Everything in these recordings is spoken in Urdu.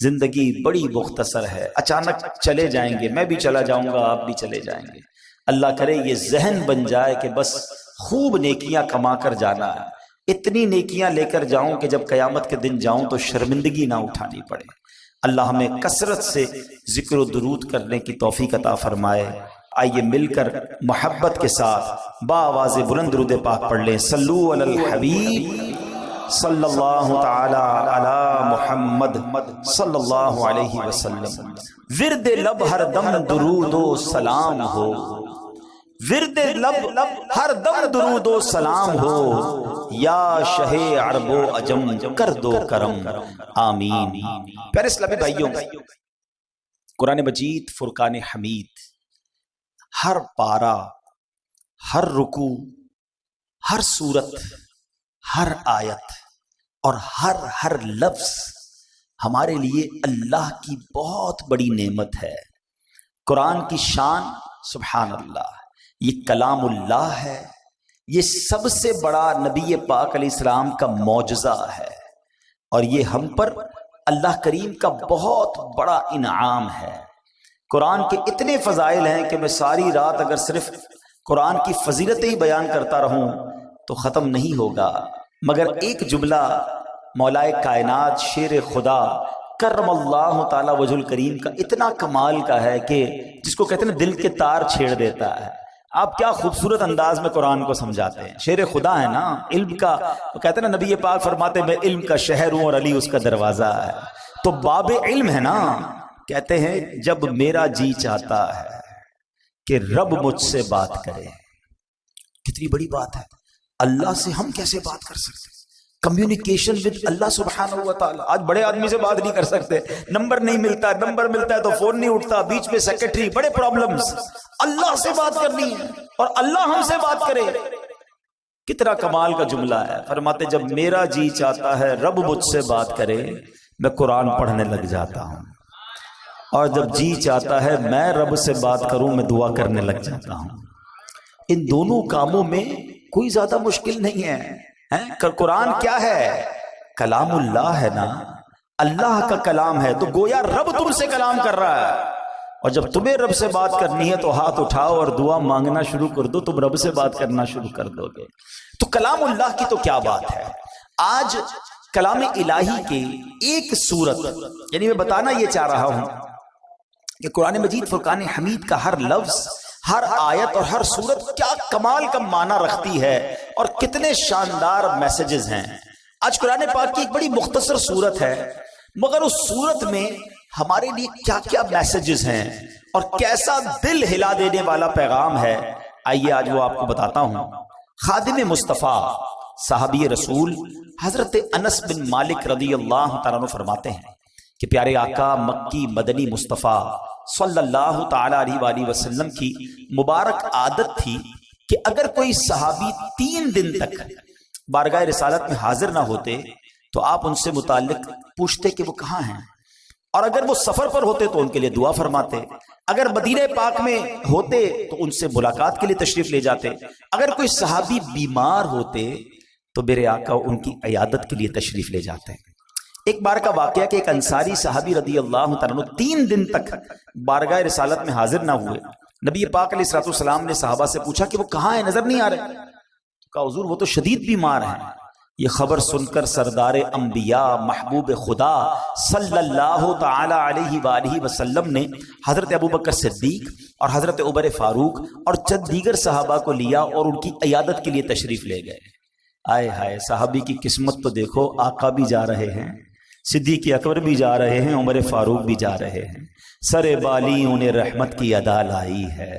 زندگی بڑی مختصر ہے، اچانک چلے جائیں گے، میں بھی چلا جاؤں گا، آپ بھی چلے جائیں گے۔ اللہ کرے یہ ذہن بن جائے کہ بس خوب نیکیاں کما کر جانا ہے، اتنی نیکیاں لے کر جاؤں کہ جب قیامت کے دن جاؤں تو شرمندگی نہ اٹھانی پڑے۔ اللہ ہمیں کثرت سے ذکر و درود کرنے کی توفیق عطا فرمائے۔ آئیے مل کر محبت کے ساتھ بآواز بلند درود پاک پڑھ لیں۔ صلو علی الحبیب صلی اللہ تعالی علی محمد صلی اللہ علیہ وسلم۔ ورد لب ہر دم درود و سلام ہو، ورد لب ہر دم درود و سلام ہو، یا شہ عرب و عجم کر دو کرم آمین۔ پیارے اسلامی بھائیوں، قرآن مجید فرقان حمید ہر پارہ، ہر رکوع، ہر سورت، ہر آیت اور ہر لفظ ہمارے لیے اللہ کی بہت بڑی نعمت ہے۔ قرآن کی شان سبحان اللہ، یہ کلام اللہ ہے، یہ سب سے بڑا نبی پاک علیہ السلام کا معجزہ ہے، اور یہ ہم پر اللہ کریم کا بہت بڑا انعام ہے۔ قرآن کے اتنے فضائل ہیں کہ میں ساری رات اگر صرف قرآن کی فضیلتیں ہی بیان کرتا رہوں تو ختم نہیں ہوگا، مگر ایک جملہ مولائے کائنات شیر خدا کرم اللہ تعالی وجہ الکریم کا اتنا کمال کا ہے کہ جس کو کہتے ہیں دل کے تار چھیڑ دیتا ہے۔ آپ کیا خوبصورت انداز میں قرآن کو سمجھاتے ہیں، شیر خدا ہے نا، علم کا، وہ کہتے ہیں نا نبی پاک فرماتے ہیں میں علم کا شہر ہوں اور علی اس کا دروازہ ہے، تو باب علم ہے نا۔ کہتے ہیں جب میرا جی چاہتا ہے کہ رب مجھ سے بات کرے، کتنی بڑی بات ہے، اللہ سے ہم کیسے بات کر سکتے؟ کمیونیکیشن ود اللہ سبحانہ و تعالی۔ آج بڑے آدمی سے بات نہیں کر سکتے، نمبر نہیں ملتا، نمبر ملتا ہے تو فون نہیں اٹھتا، بیچ میں سیکرٹری، بڑے پرابلمز۔ اللہ سے بات کرنی ہے اور اللہ ہم سے بات کرے، کتنا کمال کا جملہ ہے۔ فرماتے جب میرا جی چاہتا ہے رب مجھ سے بات کرے، میں قرآن پڑھنے لگ جاتا ہوں، اور جب جی چاہتا ہے میں رب سے بات کروں، میں دعا کرنے لگ جاتا ہوں۔ ان دونوں کاموں میں کوئی زیادہ مشکل نہیں ہے۔ قرآن کیا ہے؟ کلام اللہ ہے نا، اللہ کا کلام ہے، تو گویا رب تم سے کلام کر رہا ہے، اور جب تمہیں رب سے بات کرنی ہے تو ہاتھ اٹھاؤ اور دعا مانگنا شروع کر دو، تم رب سے بات کرنا شروع کر دو گے۔ تو کلام اللہ کی تو کیا بات ہے۔ آج کلام الہی کی ایک صورت، یعنی میں بتانا یہ چاہ رہا ہوں کہ قرآن مجید فرقان حمید کا ہر لفظ، ہر آیت اور ہر صورت کیا کمال کا معنی رکھتی ہے، اور کتنے شاندار میسیجز ہیں۔ آج قرآن پاک کی ایک بڑی مختصر صورت ہے، مگر اس صورت میں ہمارے لیے کیا کیا میسیجز ہیں اور کیسا دل ہلا دینے والا پیغام ہے، آئیے آج وہ آپ کو بتاتا ہوں۔ خادم مصطفیٰ صحابی رسول حضرت انس بن مالک رضی اللہ تعالیٰ عنہ فرماتے ہیں کہ پیارے آقا مکی مدنی مصطفیٰ صلی اللہ تعالی علیہ وآلہ وسلم کی مبارک عادت تھی کہ اگر کوئی صحابی 3 دن تک بارگاہ رسالت میں حاضر نہ ہوتے تو آپ ان سے متعلق پوچھتے کہ وہ کہاں ہیں، اور اگر وہ سفر پر ہوتے تو ان کے لیے دعا فرماتے، اگر مدینہ پاک میں ہوتے تو ان سے ملاقات کے لیے تشریف لے جاتے، اگر کوئی صحابی بیمار ہوتے تو میرے آقا ان کی عیادت کے لیے تشریف لے جاتے ہیں۔ ایک بار کا واقعہ کہ ایک انصاری صحابی رضی اللہ تعالیٰ عنہ 3 دن تک بارگاہ رسالت میں حاضر نہ ہوئے۔ نبی پاک علیہ الصلوۃ والسلام نے صحابہ سے پوچھا کہ وہ کہاں ہیں، نظر نہیں آ رہے۔ کہا حضور وہ تو شدید بیمار ہیں۔ یہ خبر سن کر سردار انبیاء محبوب خدا صلی اللہ تعالی علیہ وآلہ وسلم نے حضرت ابوبکر صدیق اور حضرت عمر فاروق اور چند دیگر صحابہ کو لیا اور ان کی عیادت کے لیے تشریف لے گئے۔ آئے ہائے، صحابی کی قسمت تو دیکھو، آقا بھی جا رہے ہیں، صدیق اکبر بھی جا رہے ہیں، عمر فاروق بھی جا رہے ہیں، سر بالی انہیں رحمت کی ادا لائی ہے،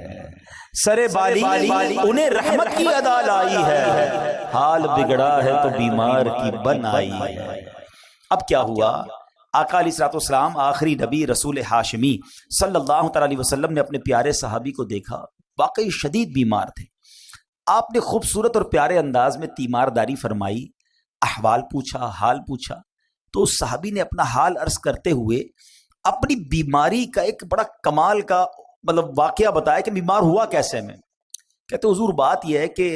سر بالی انہیں رحمت کی ادا لائی ہے، حال بگڑا ہے تو بیمار کی بن آئی ہے۔ اب کیا ہوا؟ آقا علیہ الصلوۃ والسلام آخری نبی رسول ہاشمی صلی اللہ تعالی علیہ وسلم نے اپنے پیارے صحابی کو دیکھا، واقعی شدید بیمار تھے۔ آپ نے خوبصورت اور پیارے انداز میں تیمارداری فرمائی، احوال پوچھا، حال پوچھا، تو اس صحابی نے اپنا حال عرض کرتے ہوئے اپنی بیماری کا ایک بڑا کمال کا واقعہ بتایا کہ بیمار ہوا کیسے میں۔ کہتے حضور بات یہ ہے کہ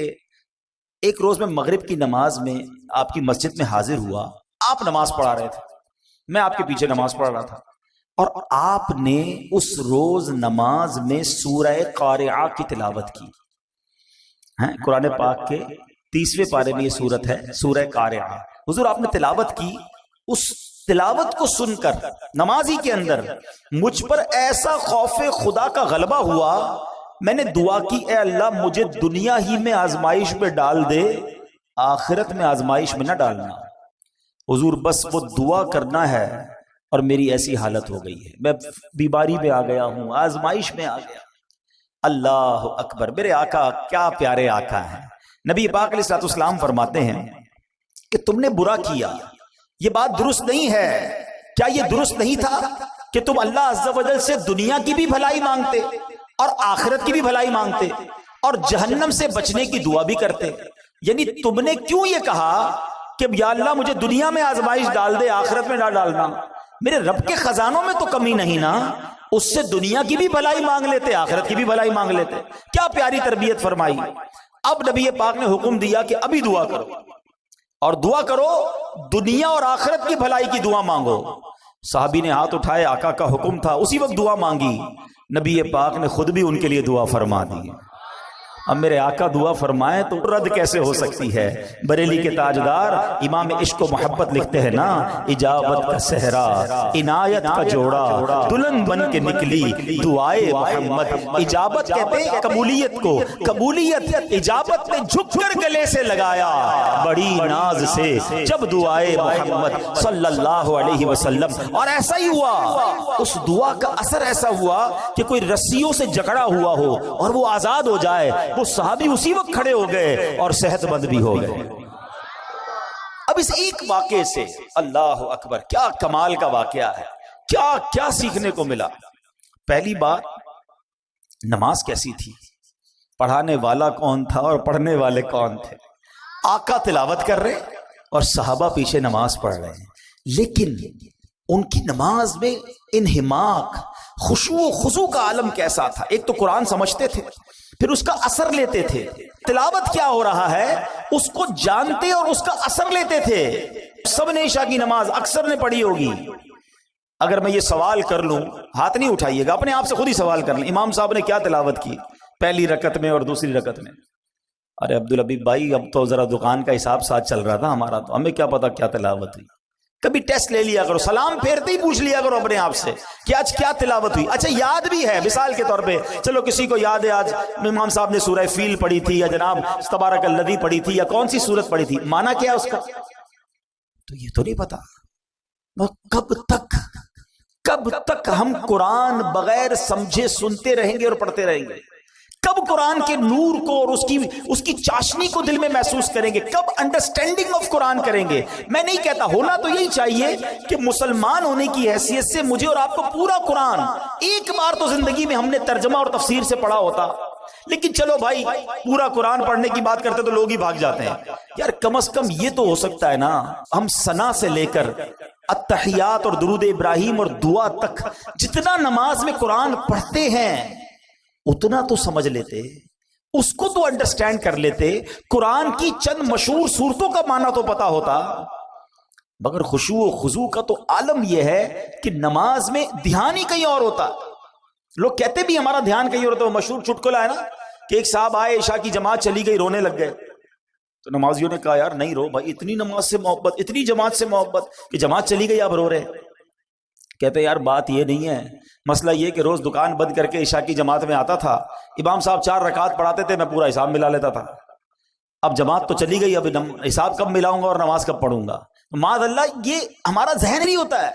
ایک روز میں مغرب کی نماز میں آپ کی مسجد میں حاضر ہوا، آپ نماز پڑھا رہے تھے، میں آپ کے پیچھے نماز پڑھ رہا تھا اور آپ نے اس روز نماز میں سورہ قارعہ کی تلاوت کی. قرآن پاک کے 30ویں پارے میں یہ سورت ہے سورہ قارعہ. حضور آپ نے تلاوت کی. اس تلاوت کو سن کر نمازی کے اندر مجھ پر ایسا خوف خدا کا غلبہ ہوا، میں نے دعا کی اے اللہ مجھے دنیا ہی میں آزمائش میں ڈال دے، آخرت میں آزمائش میں نہ ڈالنا. حضور بس وہ دعا کرنا ہے اور میری ایسی حالت ہو گئی ہے، میں بیماری میں آ گیا ہوں، آزمائش میں آ گیا. اللہ اکبر. میرے آقا کیا پیارے آقا ہیں. نبی پاک علیہ الصلوۃ والسلام فرماتے ہیں کہ تم نے برا کیا، یہ بات درست نہیں ہے. کیا یہ درست نہیں تھا کہ تم اللہ عز و جل سے دنیا کی بھی بھلائی مانگتے اور آخرت کی بھی بھلائی مانگتے اور جہنم سے بچنے کی دعا بھی کرتے؟ یعنی تم نے کیوں یہ کہا کہ یا اللہ مجھے دنیا میں آزمائش ڈال دے، آخرت میں نہ ڈالنا؟ میرے رب کے خزانوں میں تو کمی نہیں نا، اس سے دنیا کی بھی بھلائی مانگ لیتے، آخرت کی بھی بھلائی مانگ لیتے. کیا پیاری تربیت فرمائی. اب نبی پاک نے حکم دیا کہ ابھی دعا کرو اور دعا کرو دنیا اور آخرت کی بھلائی کی دعا مانگو. صحابی نے ہاتھ اٹھائے، آقا کا حکم تھا، اسی وقت دعا مانگی. نبی پاک نے خود بھی ان کے لیے دعا فرما دی. اب میرے آقا دعا فرمائیں تو رد کیسے ہو سکتی ہے؟ بریلی کے تاجدار امام عشق و محبت لکھتے ہیں نا، اجابت کا صحرا عنایت کا جوڑا دلہن بن کے نکلی دعائے محمد. اجابت کہتے ہیں قبولیت کو، قبولیت اجابت نے جھک کر گلے سے لگایا بڑی ناز سے جب دعائے محمد صلی اللہ علیہ وسلم. اور ایسا ہی ہوا، اس دعا کا اثر ایسا ہوا کہ کوئی رسیوں سے جکڑا ہوا ہو اور وہ آزاد ہو جائے. وہ صحابی اسی وقت کھڑے ہو گئے اور صحت مند بھی ہو گئے. اب اس ایک واقعے سے اللہ اکبر کیا کمال کا واقعہ ہے، کیا کیا سیکھنے کو ملا. پہلی بات نماز کیسی تھی، پڑھانے والا کون تھا اور پڑھنے والے کون تھے. آقا تلاوت کر رہے اور صحابہ پیچھے نماز پڑھ رہے ہیں، لیکن ان کی نماز میں انہماک خشوع و خضوع کا عالم کیسا تھا. ایک تو قرآن سمجھتے تھے، پھر اس کا اثر لیتے تھے. تلاوت کیا ہو رہا ہے اس کو جانتے اور اس کا اثر لیتے تھے. سب نے عشاء کی نماز اکثر نے پڑھی ہوگی. اگر میں یہ سوال کر لوں، ہاتھ نہیں اٹھائیے گا، اپنے آپ سے خود ہی سوال کر لیں، امام صاحب نے کیا تلاوت کی پہلی رکعت میں اور دوسری رکعت میں؟ ارے عبدالحبیب بھائی اب تو ذرا دکان کا حساب ساتھ چل رہا تھا ہمارا، تو ہمیں کیا پتا کیا تلاوت ہوئی. کبھی ٹیسٹ لے لیا کرو، سلام پھیرتے ہی پوچھ لیا کرو اپنے آپ سے کہ آج کیا تلاوت ہوئی. اچھا یاد بھی ہے، مثال کے طور پہ چلو کسی کو یاد ہے آج امام صاحب نے سورہ فیل پڑھی تھی یا جناب تبارک الذی پڑھی تھی یا کون سی سورت پڑھی تھی، معنی کیا اس کا تو یہ تو نہیں پتا. کب تک ہم قرآن بغیر سمجھے سنتے رہیں گے اور پڑھتے رہیں گے؟ کب قرآن کے نور کو اور اس کی چاشنی کو دل میں محسوس کریں گے؟ کب انڈرسٹینڈنگ آف قرآن کریں گے؟ میں نہیں کہتا، ہونا تو یہی چاہیے کہ مسلمان ہونے کی حیثیت سے مجھے اور آپ کو پورا قرآن ایک بار تو زندگی میں ہم نے ترجمہ اور تفسیر سے پڑھا ہوتا. لیکن چلو بھائی پورا قرآن پڑھنے کی بات کرتے تو لوگ ہی بھاگ جاتے ہیں. یار کم از کم یہ تو ہو سکتا ہے نا، ہم ثنا سے لے کر التحیات اور درود ابراہیم اور دعا تک جتنا نماز میں قرآن پڑھتے ہیں اتنا تو سمجھ لیتے، اس کو تو انڈرسٹینڈ کر لیتے. قرآن کی چند مشہور صورتوں کا معنی تو پتا ہوتا. مگر خشوع و خضوع کا تو عالم یہ ہے کہ نماز میں دھیان ہی کہیں اور ہوتا. لوگ کہتے بھی ہمارا دھیان کہیں اور ہوتا. وہ مشہور چٹکلا ہے نا کہ ایک صاحب آئے، عشاء کی جماعت چلی گئی، رونے لگ گئے. تو نمازیوں نے کہا یار نہیں رو بھائی، اتنی نماز سے محبت، اتنی جماعت سے محبت کہ جماعت چلی گئی آپ رو رہے. کہتے یار بات یہ نہیں ہے، مسئلہ یہ کہ روز دکان بند کر کے عشاء کی جماعت میں آتا تھا، امام صاحب 4 رکعت پڑھاتے تھے، میں پورا حساب ملا لیتا تھا. اب جماعت تو چلی گئی، اب حساب کب ملاؤں گا اور نماز کب پڑھوں گا؟ معاذ اللہ یہ ہمارا ذہن نہیں ہوتا ہے.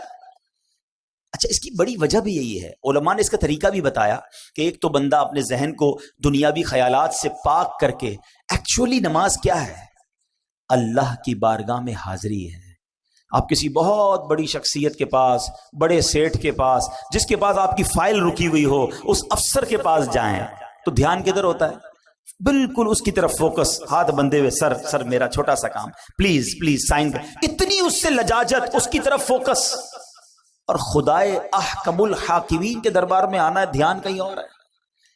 اچھا اس کی بڑی وجہ بھی یہی ہے، علماء نے اس کا طریقہ بھی بتایا کہ ایک تو بندہ اپنے ذہن کو دنیاوی خیالات سے پاک کر کے ایکچولی نماز کیا ہے؟ اللہ کی بارگاہ میں حاضری ہے. آپ کسی بہت بڑی شخصیت کے پاس، بڑے سیٹھ کے پاس، جس کے پاس آپ کی فائل رکی ہوئی ہو، اس افسر کے پاس جائیں تو دھیان کدھر ہوتا ہے؟ بالکل اس کی طرف فوکس، ہاتھ بندھے ہوئے، سر میرا چھوٹا سا کام، پلیز سائن کر. اتنی اس سے لجاجت، اس کی طرف فوکس. اور خدائے احکم الحاکمین کے دربار میں آنا ہے، دھیان کہیں اور ہے،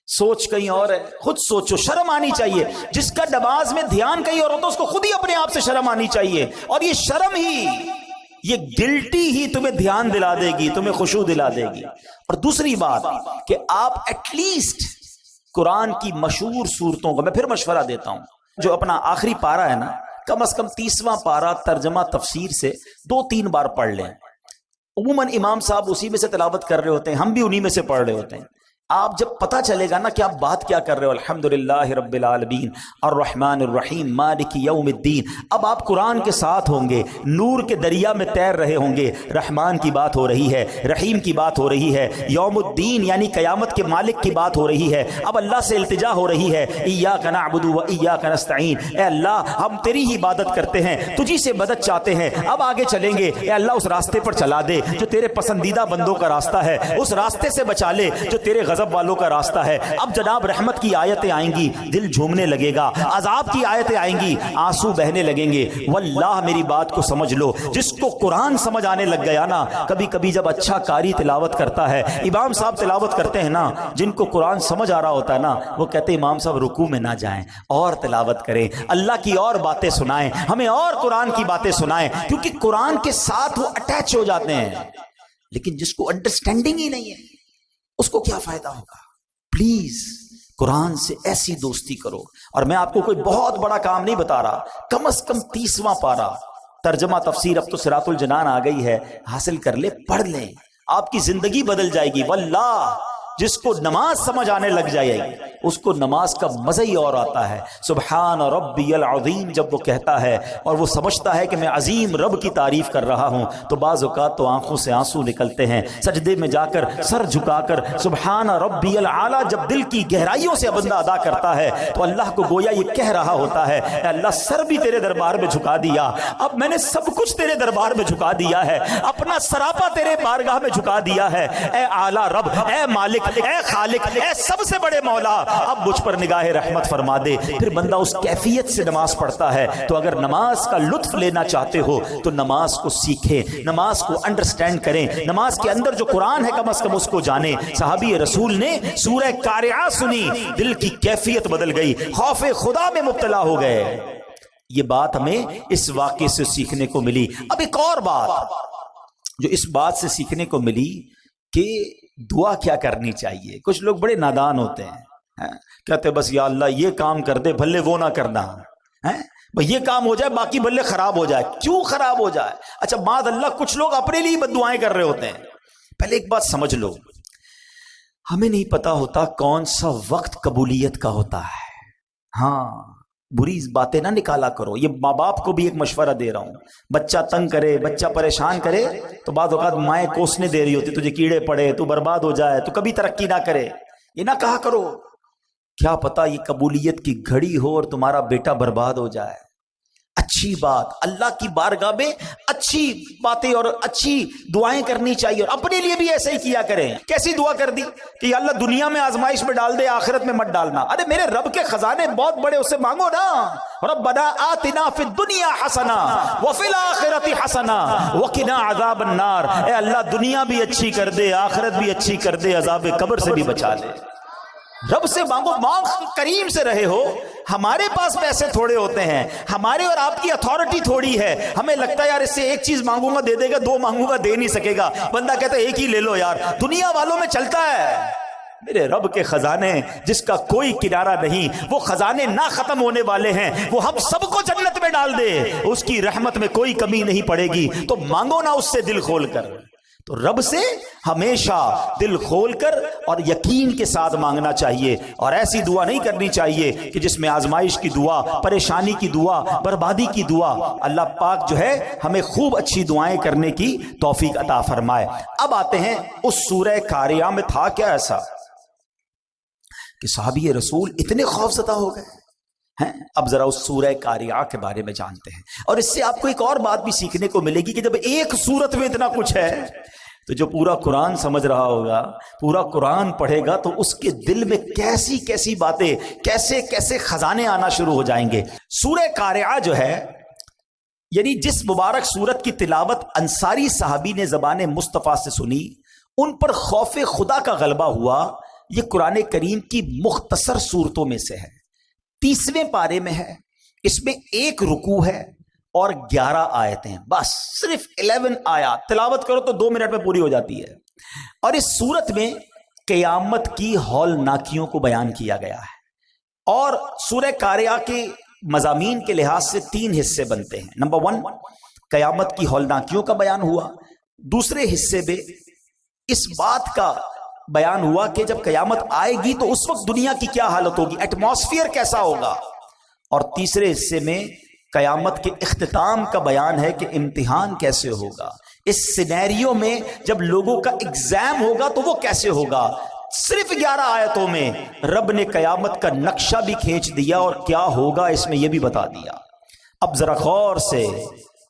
سوچ کہیں اور ہے. خود سوچو، شرم آنی چاہیے. جس کا نماز میں دھیان کہیں اور ہوتا اس کو خود ہی اپنے آپ سے شرم آنی چاہیے. اور یہ شرم ہی یہ گلٹی ہی تمہیں دھیان دلا دے گی، تمہیں خشوع دلا دے گی۔ اور دوسری بات کہ آپ ایٹ لیسٹ قرآن کی مشہور صورتوں کو، میں پھر مشورہ دیتا ہوں، جو اپنا آخری پارہ ہے نا، کم از کم 30واں پارہ ترجمہ تفسیر سے 2-3 بار پڑھ لیں۔ عموماً امام صاحب اسی میں سے تلاوت کر رہے ہوتے ہیں، ہم بھی انہی میں سے پڑھ رہے ہوتے ہیں۔ آپ جب پتہ چلے گا نا کہ آپ بات کیا کر رہے ہو، الحمدللہ رب العالمین الرحمن الرحیم مالک یوم الدین، اب آپ قرآن کے ساتھ ہوں گے، نور کے دریا میں تیر رہے ہوں گے، رحمان کی بات ہو رہی ہے، رحیم کی بات ہو رہی ہے، یوم الدین یعنی قیامت کے مالک کی بات ہو رہی ہے، اب اللہ سے التجا ہو رہی ہے، ایاک نعبد و ایاک نستعین، اے اللہ ہم تیری ہی عبادت کرتے ہیں، تجھی سے مدد چاہتے ہیں، اب آگے چلیں گے، اے اللہ اس راستے پر چلا دے جو تیرے پسندیدہ بندوں کا راستہ ہے، اس راستے سے بچا لے جو تیرے غضب والوں کا راستہ ہے۔ اب جناب رحمت کی آیتیں آئیں گی، دل جھومنے لگے گا، عذاب کی آیتیں آئیں گی، آنسو بہنے لگیں گے۔ واللہ میری بات کو سمجھ لو، جس کو قرآن سمجھ آنے لگ گیا نا، کبھی کبھی جب اچھا قاری تلاوت کرتا ہے، امام صاحب تلاوت کرتے ہیں نا، جن کو قرآن سمجھ آ رہا ہوتا ہے نا، وہ کہتے ہیں امام صاحب رکوع میں نہ جائیں، اور تلاوت کریں، اللہ کی اور باتیں سنائیں، ہمیں اور قرآن کی باتیں سنائیں، کیونکہ قرآن کے ساتھ وہ اٹیچ ہو جاتے ہیں۔ لیکن جس کو انڈرسٹینڈنگ ہی نہیں ہے، اس کو کیا فائدہ ہوگا؟ پلیز قرآن سے ایسی دوستی کرو۔ اور میں آپ کو کوئی بہت بڑا کام نہیں بتا رہا، کم از کم 30واں پارہ ترجمہ تفسیر، اب تو صراط الجنان آ گئی ہے، حاصل کر لے، پڑھ لیں، آپ کی زندگی بدل جائے گی۔ واللہ جس کو نماز سمجھ آنے لگ جائے گی، اس کو نماز کا مزہ ہی اور آتا ہے۔ سبحان ربی العظیم جب وہ کہتا ہے اور وہ سمجھتا ہے کہ میں عظیم رب کی تعریف کر رہا ہوں، تو بعض اوقات تو آنکھوں سے آنسو نکلتے ہیں۔ سجدے میں جا کر سر جھکا کر سبحان ربی العالی جب دل کی گہرائیوں سے بندہ ادا کرتا ہے، تو اللہ کو گویا یہ کہہ رہا ہوتا ہے، اے اللہ سر بھی تیرے دربار میں جھکا دیا، اب میں نے سب کچھ تیرے دربار میں جھکا دیا ہے، اپنا سراپا تیرے بارگاہ میں جھکا دیا ہے، اے اعلیٰ رب، اے مالک، اے خالق، اے سب سے بڑے مولا، اب مجھ پر نگاہ رحمت فرما دے۔ پھر بندہ اس کیفیت سے نماز پڑھتا ہے۔ تو اگر نماز کا لطف لینا چاہتے ہو تو نماز کو سیکھیں، نماز کو انڈرسٹینڈ کریں، نماز کے اندر جو قرآن ہے کم از کم اس کو جانیں۔ صحابی رسول نے سورہ قارعہ سنی، دل کی کیفیت بدل گئی، خوف خدا میں مبتلا ہو گئے۔ یہ بات ہمیں اس واقعے سے سیکھنے کو ملی۔ اب ایک اور بات جو اس بات سے سیکھنے کو ملی کہ دعا کیا کرنی چاہیے۔ کچھ لوگ بڑے نادان ہوتے ہیں، کہتے بس یا اللہ یہ کام کر دے، بھلے وہ نہ کرنا، یہ کام ہو جائے باقی بھلے خراب ہو جائے۔ کیوں خراب ہو جائے؟ اچھا معاذ اللہ کچھ لوگ اپنے لیے بد دعائیں کر رہے ہوتے ہیں۔ پہلے ایک بات سمجھ لو، ہمیں نہیں پتا ہوتا کون سا وقت قبولیت کا ہوتا ہے۔ ہاں بری باتیں نہ نکالا کرو، یہ ماں باپ کو بھی ایک مشورہ دے رہا ہوں۔ بچہ تنگ کرے، بچہ پریشان کرے تو بعض اوقات مائیں کوسنے دے رہی ہوتی، تجھے کیڑے پڑے، تو برباد ہو جائے، تو کبھی ترقی نہ کرے، یہ نہ کہا کرو۔ کیا پتا یہ قبولیت کی گھڑی ہو اور تمہارا بیٹا برباد ہو جائے۔ اچھی بات، اللہ کی بارگاہ میں اچھی باتیں اور اچھی دعائیں کرنی چاہیے، اور اپنے لیے بھی ایسے ہی کیا کریں۔ کیسی دعا کر دی کہ یا اللہ دنیا میں آزمائش میں ڈال دے، آخرت میں مت ڈالنا۔ ارے میرے رب کے خزانے بہت بڑے، اس سے مانگو نا، ربنا آتنا فی الدنیا حسنہ وفی الآخرۃ حسنہ وقنا عذاب النار۔ اے اللہ دنیا بھی اچھی کر دے، آخرت بھی اچھی کر دے، عذاب قبر سے بھی بچا لے۔ رب سے مانگو، مانگ کریم سے رہے ہو۔ ہمارے پاس پیسے تھوڑے ہوتے ہیں، ہمارے اور آپ کی اتھارٹی تھوڑی ہے، ہمیں لگتا ہے یار اس سے ایک چیز مانگوں گا دے دے گا، دو مانگوں گا دے نہیں سکے گا، بندہ کہتا ہے ایک ہی لے لو یار۔ دنیا والوں میں چلتا ہے، میرے رب کے خزانے جس کا کوئی کنارہ نہیں، وہ خزانے نہ ختم ہونے والے ہیں، وہ ہم سب کو جنت میں ڈال دے، اس کی رحمت میں کوئی کمی نہیں پڑے گی۔ تو مانگو نا اس سے دل کھول کر، تو رب سے ہمیشہ دل کھول کر اور یقین کے ساتھ مانگنا چاہیے، اور ایسی دعا نہیں کرنی چاہیے کہ جس میں آزمائش کی دعا، پریشانی کی دعا، بربادی کی دعا۔ اللہ پاک جو ہے ہمیں خوب اچھی دعائیں کرنے کی توفیق عطا فرمائے۔ اب آتے ہیں اس سورہ قاریہ میں تھا کیا ایسا کہ صحابی رسول اتنے خوف زدہ ہو گئے ہیں۔ اب ذرا اس سورہ قاریہ کے بارے میں جانتے ہیں، اور اس سے آپ کو ایک اور بات بھی سیکھنے کو ملے گی کہ جب ایک سورت میں اتنا کچھ ہے تو جو پورا قرآن سمجھ رہا ہوگا، پورا قرآن پڑھے گا، تو اس کے دل میں کیسی کیسی باتیں، کیسے کیسے خزانے آنا شروع ہو جائیں گے۔ سورہ قاریہ جو ہے، یعنی جس مبارک سورت کی تلاوت انصاری صحابی نے زبان مصطفیٰ سے سنی، ان پر خوف خدا کا غلبہ ہوا۔ یہ قرآن کریم کی مختصر صورتوں میں سے ہے، 30ویں پارے میں ہے، اس میں ایک رکوع ہے اور 11 آیتیں، بس صرف 11 آیات تلاوت کرو تو 2 منٹ میں پوری ہو جاتی ہے۔ اور اس سورت میں قیامت کی ہولناکیوں کو بیان کیا گیا ہے، اور سورہ قاریہ کے مضامین کے لحاظ سے 3 حصے بنتے ہیں۔ نمبر 1 قیامت کی ہولناکیوں کا بیان ہوا، دوسرے حصے میں اس بات کا بیان ہوا کہ جب قیامت آئے گی تو اس وقت دنیا کی کیا حالت ہوگی، ایٹماسفیئر کیسا ہوگا، اور تیسرے حصے میں قیامت کے اختتام کا بیان ہے کہ امتحان کیسے ہوگا، اس سینیریو میں جب لوگوں کا ایگزام ہوگا تو وہ کیسے ہوگا۔ صرف 11 آیتوں میں رب نے قیامت کا نقشہ بھی کھینچ دیا اور کیا ہوگا اس میں یہ بھی بتا دیا۔ اب ذرا غور سے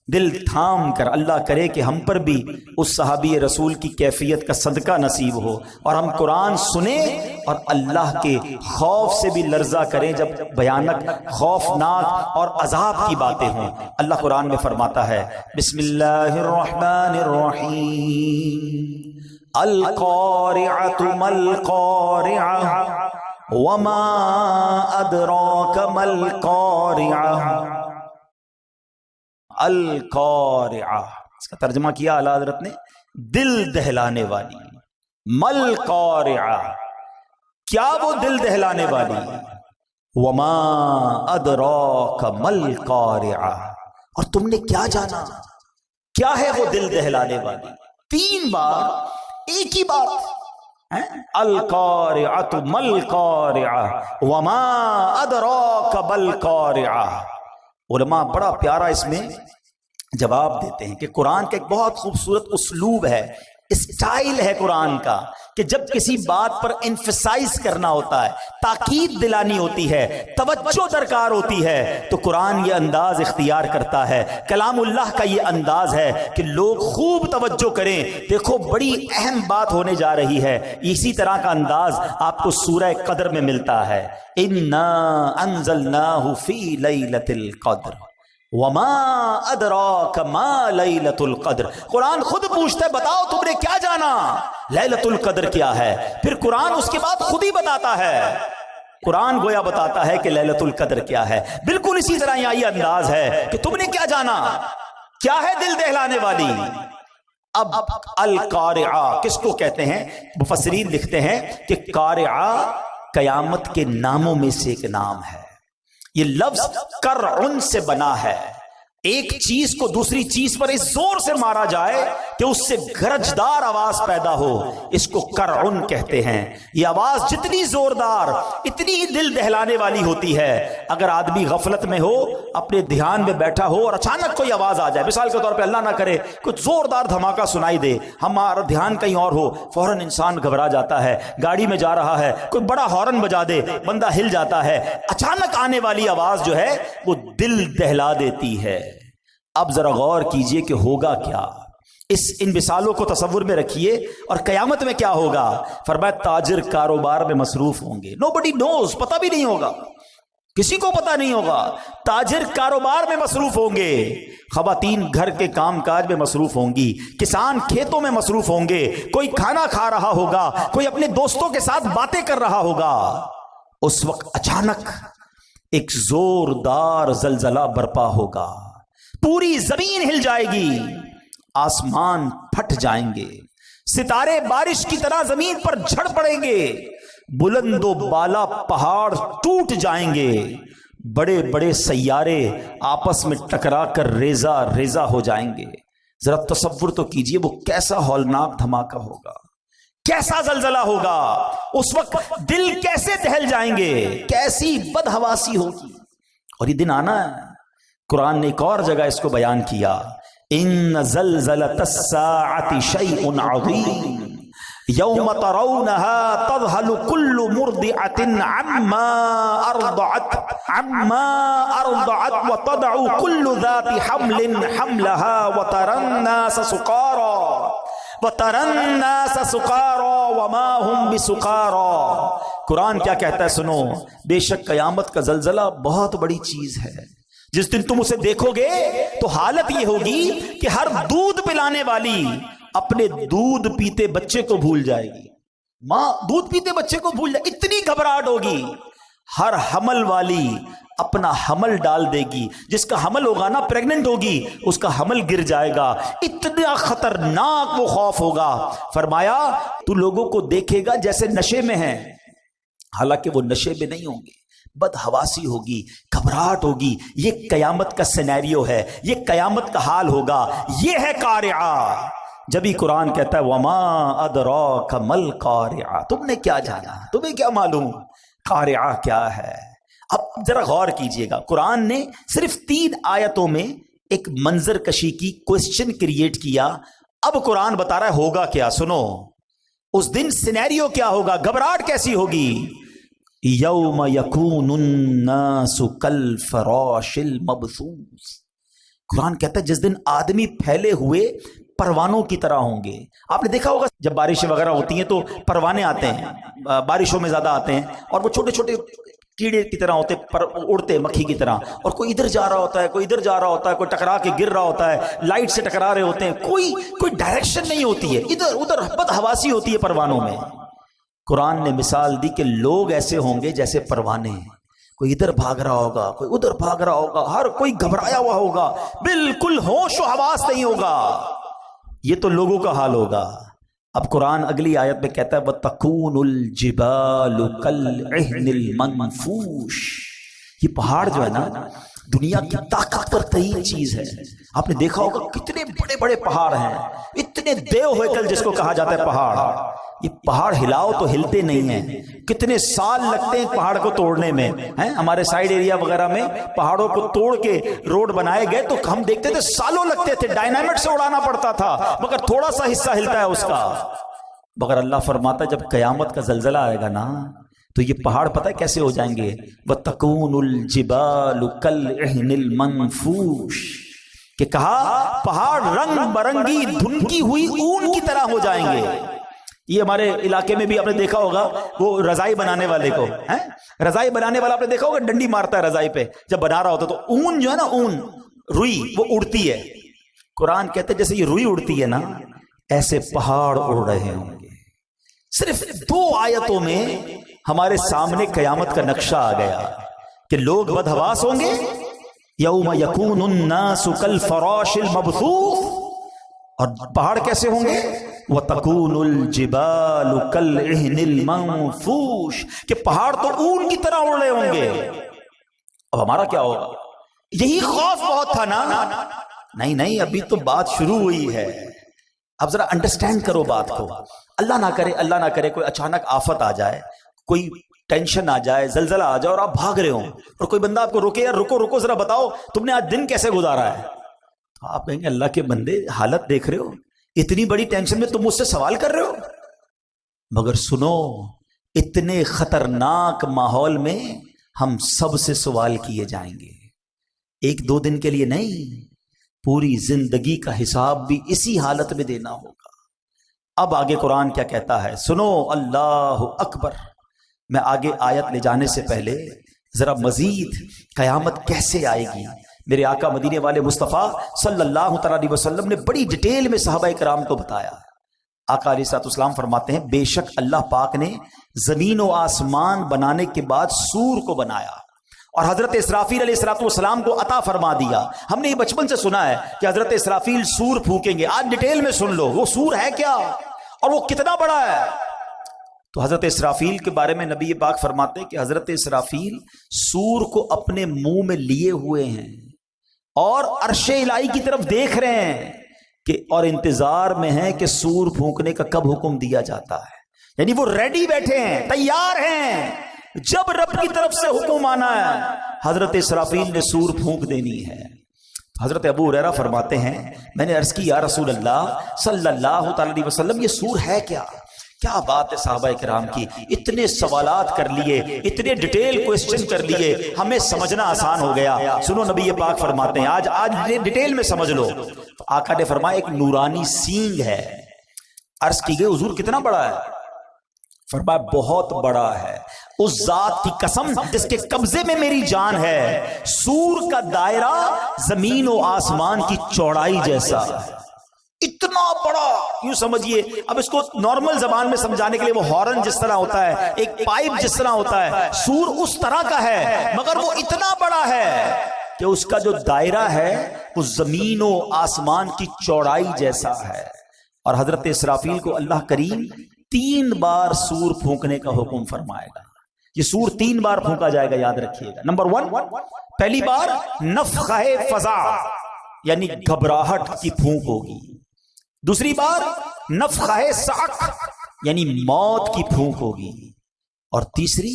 دل تھام کر، اللہ کرے کہ ہم پر بھی اس صحابی رسول کی کیفیت کا صدقہ نصیب ہو، اور ہم قرآن سنیں اور اللہ کے خوف سے بھی لرزہ کریں جب بھیانک، خوفناک اور عذاب کی باتیں ہوں۔ اللہ قرآن میں فرماتا ہے، بسم اللہ الرحمن الرحیم، القارعۃ ما القارعۃ وما ادراک ما القارعۃ۔ القارعہ، اس کا ترجمہ کیا اعلیٰ حضرت نے دل دہلانے والی۔ مل قارعہ، کیا وہ دل دہلانے والی؟ وما ادراک مل قارعہ، اور تم نے کیا جانا کیا ہے وہ دل دہلانے والی؟ 3 بار ایک ہی بات، القارعۃ مل قارعہ وما ادراک مل قارعہ۔ علماء بڑا پیارا اس میں جواب دیتے ہیں کہ قرآن کا ایک بہت خوبصورت اسلوب ہے، اسٹائل ہے قرآن کا، کہ جب کسی بات پر انفسائز کرنا ہوتا ہے، تاکید دلانی ہوتی ہے، توجہ درکار ہوتی ہے، تو قرآن یہ انداز اختیار کرتا ہے۔ کلام اللہ کا یہ انداز ہے کہ لوگ خوب توجہ کریں، دیکھو بڑی اہم بات ہونے جا رہی ہے۔ اسی طرح کا انداز آپ کو سورہ قدر میں ملتا ہے، اِنَّا أَنزَلْنَاهُ فِي لَيْلَةِ الْقَدْرِ وَمَا أَدْرَاكَ مَا لَيْلَةُ الْقَدْرِ۔ قرآن خود پوچھتا ہے، بتاؤ تم نے کیا جانا، لیلۃ القدر کیا ہے؟ پھر قرآن اس کے بعد خود ہی بتاتا ہے، قرآن گویا بتاتا ہے کہ لیلۃ القدر کیا ہے۔ بالکل اسی طرح یہاں یہ انداز ہے کہ تم نے کیا جانا، کیا ہے دل دہلانے والی۔ اب القارعہ کس کو کہتے ہیں؟ مفسرین لکھتے ہیں کہ قارعہ قیامت کے ناموں میں سے ایک نام ہے۔ یہ لفظ کرعن سے بنا ہے، ایک چیز کو دوسری چیز پر اس زور سے مارا جائے کہ اس سے گرجدار آواز پیدا ہو، اس کو کرعن کہتے ہیں۔ یہ آواز جتنی زوردار، اتنی ہی دل دہلانے والی ہوتی ہے۔ اگر آدمی غفلت میں ہو، اپنے دھیان میں بیٹھا ہو اور اچانک کوئی آواز آ جائے، مثال کے طور پہ اللہ نہ کرے کچھ زوردار دھماکہ سنائی دے، ہمارا دھیان کہیں اور ہو، فوراً انسان گھبرا جاتا ہے۔ گاڑی میں جا رہا ہے، کوئی بڑا ہارن بجا دے، بندہ ہل جاتا ہے۔ اچانک آنے والی آواز جو ہے وہ دل دہلا دیتی ہے۔ اب ذرا غور کیجئے کہ ہوگا کیا، ان مثالوں کو تصور میں رکھیے، اور قیامت میں کیا ہوگا۔ فرمایا تاجر کاروبار میں مصروف ہوں گے، nobody knows، پتہ بھی نہیں ہوگا، کسی کو پتہ نہیں ہوگا۔ تاجر کاروبار میں مصروف ہوں گے، خواتین گھر کے کام کاج میں مصروف ہوں گی، کسان کھیتوں میں مصروف ہوں گے، کوئی کھانا کھا رہا ہوگا، کوئی اپنے دوستوں کے ساتھ باتیں کر رہا ہوگا۔ اس وقت اچانک ایک زوردار زلزلہ برپا ہوگا، پوری زمین ہل جائے گی، آسمان پھٹ جائیں گے، ستارے بارش کی طرح زمین پر جھڑ پڑیں گے، بلند و بالا پہاڑ ٹوٹ جائیں گے، بڑے بڑے سیارے آپس میں ٹکرا کر ریزہ ریزہ ہو جائیں گے۔ ذرا تصور تو کیجئے وہ کیسا ہولناک دھماکہ ہوگا، کیسا زلزلہ ہوگا، اس وقت دل کیسے دہل جائیں گے، کیسی بدحواسی ہوگی۔ اور یہ دن آنا ہے۔ قرآن نے ایک اور جگہ اس کو بیان کیا، ان زلزلۃ الساعۃ شیء عظیم یوم ترونها تذہل کل مرضعۃ عما ارضعت وتضع کل ذات حمل حملها وترى الناس سقارى وما هم بسقارى۔ قرآن کیا کہتا ہے سنو، بے شک قیامت کا زلزلہ بہت بڑی چیز ہے۔ جس دن تم اسے دیکھو گے تو حالت یہ ہوگی کہ ہر دودھ پلانے والی اپنے دودھ پیتے بچے کو بھول جائے گی، ماں دودھ پیتے بچے کو بھول جائے، اتنی گھبراہٹ ہوگی۔ ہر حمل والی اپنا حمل ڈال دے گی. جس کا حمل ہوگا نا، پریگننٹ ہوگی، اس کا حمل گر جائے گا. اتنا خطرناک وہ خوف ہوگا. فرمایا تو لوگوں کو دیکھے گا جیسے نشے میں ہیں، حالانکہ وہ نشے میں نہیں ہوں گے. بدحواسی ہوگی، گھبراہٹ ہوگی. یہ قیامت کا سینیریو ہے، یہ قیامت کا حال ہوگا. یہ ہے قارعہ. جبھی قرآن کہتا ہے وما ادراک مل قارعہ، تم نے کیا جانا، تمہیں کیا معلوم قارعہ کیا ہے. اب ذرا غور کیجئے گا، قرآن نے صرف 3 آیتوں میں ایک منظر کشی کی، کوسچن کریٹ کیا. اب قرآن بتا رہا ہے ہوگا کیا. سنو، اس دن سینیریو کیا ہوگا، گھبراہٹ کیسی ہوگی. یوم یکون الناس کالفراش المبثوث. قرآن کہتا ہے جس دن آدمی پھیلے ہوئے پروانوں کی طرح ہوں گے. آپ نے دیکھا ہوگا جب بارشیں وغیرہ ہوتی ہیں تو پروانے آتے ہیں، بارشوں میں زیادہ آتے ہیں، اور وہ چھوٹے چھوٹے کیڑے کی طرح ہوتے پر اڑتے مکھی کی طرح، اور کوئی ادھر جا رہا ہوتا ہے، کوئی ادھر جا رہا ہوتا ہے، کوئی ٹکرا کے گر رہا ہوتا ہے، لائٹ سے ٹکرا رہے ہوتے ہیں. کوئی ڈائریکشن نہیں ہوتی ہے، ادھر ادھر بدحواسی ہوتی ہے پروانوں میں. قرآن نے مثال دی کہ لوگ ایسے ہوں گے جیسے پروانے ہیں. کوئی ادھر بھاگ رہا ہوگا، کوئی ادھر بھاگ رہا ہوگا، ہر کوئی گھبرایا ہوا ہوگا، بالکل ہوش و حواس نہیں ہوگا. یہ تو لوگوں کا حال ہوگا. اب قرآن اگلی آیت میں کہتا ہے وَتَكُونُ الْجِبَالُ كَالْعِهْنِ الْمَنْفُوشِ. یہ پہاڑ جو ہے نا، دنیا کی طاقتور ترین چیز ہے. آپ نے دیکھا ہوگا کتنے بڑے بڑے پہاڑ ہیں، اتنے دیو ہیکل جس کو کہا جاتا ہے پہاڑ. یہ پہاڑ ہلاؤ تو ہلتے نہیں ہیں، کتنے سال لگتے ہیں پہاڑ کو توڑنے میں. ہمارے سائیڈ ایریا وغیرہ میں پہاڑوں کو توڑ کے روڈ بنائے گئے تو ہم دیکھتے تھے سالوں لگتے تھے، ڈائنامٹ سے اڑانا پڑتا تھا، مگر تھوڑا سا حصہ ہلتا ہے اس کا. مگر اللہ فرماتا جب قیامت کا زلزلہ آئے گا نا تو یہ پہاڑ پتہ ہے کیسے ہو جائیں گے. وَتَكُونُ الْجِبَالُ كَالْعِهْنِ الْمَنْفُوشِ. کہ کہا پہاڑ رنگ برنگی دھنکی ہوئی اون کی طرح ہو جائیں گے. یہ ہمارے علاقے میں بھی آپ نے دیکھا ہوگا، وہ رضائی بنانے والے کو، رضائی بنانے والا آپ نے دیکھا ہوگا ڈنڈی مارتا ہے رضائی پہ جب بنا رہا ہوتا تو اون جو ہے نا، اون روئی وہ اڑتی ہے. قرآن کہتے ہیں جیسے یہ روئی اڑتی ہے نا، ایسے پہاڑ اڑ رہے ہوں گے. صرف 2 آیتوں میں ہمارے سامنے قیامت کا نقشہ آ گیا کہ لوگ بدحواس ہوں گے. یوم یکون الناس کالفراش المبثوث. اور پہاڑ کیسے ہوں گے؟ وَتَكُونُ الْجِبَالُ كَالْعِهْنِ الْمَنْفُوشِ. کہ پہاڑ تو اون کی طرح اڑ رہے ہوں گے. اب ہمارا کیا ہوگا؟ یہی خوف بہت تھا نا. نہیں ابھی تو بات شروع ہوئی ہے. اب ذرا انڈرسٹینڈ کرو بات کو. اللہ نہ کرے کوئی اچانک آفت آ جائے، کوئی ٹینشن آ جائے، زلزلہ آ جائے اور آپ بھاگ رہے ہوں اور کوئی بندہ آپ کو روکے، یار رکو ذرا بتاؤ تم نے آج دن کیسے گزارا ہے. تو آپ کہیں گے اللہ کے بندے حالت دیکھ رہے ہو، اتنی بڑی ٹینشن میں تم مجھ سے سوال کر رہے ہو. مگر سنو، اتنے خطرناک ماحول میں ہم سب سے سوال کیے جائیں گے. 1-2 دن کے لیے نہیں، پوری زندگی کا حساب بھی اسی حالت میں دینا ہوگا. اب آگے قرآن کیا کہتا ہے سنو. اللہ اکبر. میں آگے آیت لے جانے سے پہلے ذرا مزید قیامت کیسے آئے گی، میرے آقا مدینے والے مصطفیٰ صلی اللہ تعالیٰ علیہ وسلم نے بڑی ڈیٹیل میں صحابہ کرام کو بتایا. آقا علیہ السلام فرماتے ہیں بے شک اللہ پاک نے زمین و آسمان بنانے کے بعد سور کو بنایا اور حضرت اسرافیل علیہ السلام کو عطا فرما دیا. ہم نے یہ بچپن سے سنا ہے کہ حضرت اسرافیل سور پھونکیں گے. آج ڈیٹیل میں سن لو وہ سور ہے کیا اور وہ کتنا بڑا ہے. تو حضرت اسرافیل کے بارے میں نبی پاک فرماتے ہیں کہ حضرت اسرافیل سور کو اپنے منہ میں لیے ہوئے ہیں اور عرش الہی کی طرف دیکھ رہے ہیں کہ اور انتظار میں ہیں کہ سور پھونکنے کا کب حکم دیا جاتا ہے. یعنی وہ ریڈی بیٹھے ہیں، تیار ہیں، جب رب کی طرف سے حکم آنا ہے حضرت اسرافیل نے سور پھونک دینی ہے. حضرت ابو ہریرہ فرماتے ہیں میں نے عرض کی یا رسول اللہ صلی اللہ تعالی علیہ وسلم یہ سور ہے کیا؟ کیا بات ہے صحابہ کرام کی، اتنے سوالات کر لیے، اتنے ڈیٹیل کوئسچن کر لیے، ہمیں سمجھنا آسان ہو گیا. سنو نبی پاک فرماتے ہیں آج ڈیٹیل میں سمجھ لو. آقا نے فرمایا ایک نورانی سینگ ہے. عرض کی گئی حضور کتنا بڑا ہے؟ فرمایا بہت بڑا ہے. اس ذات کی قسم جس کے قبضے میں میری جان ہے، سور کا دائرہ زمین و آسمان کی چوڑائی جیسا. اتنا بڑا یوں سمجھیے، اب اس کو نارمل زبان میں سمجھانے کے لیے وہ ہارن جس طرح ہوتا ہے، ایک پائپ جس طرح ہوتا ہے، سور اس طرح کا ہے، مگر وہ اتنا بڑا ہے کہ اس کا جو دائرہ ہے وہ زمین و آسمان کی چوڑائی جیسا ہے۔ اور حضرت اسرافیل کو اللہ کریم 3 بار سور پھونکنے کا حکم فرمائے گا۔ یہ سور 3 بار پھونکا جائے گا، یاد رکھیے گا۔ نمبر 1، پہلی بار نفخہ فزع یعنی گھبراہٹ کی پھونک ہوگی۔ دوسری بار نفخہ صعق یعنی موت کی پھونک ہوگی، اور تیسری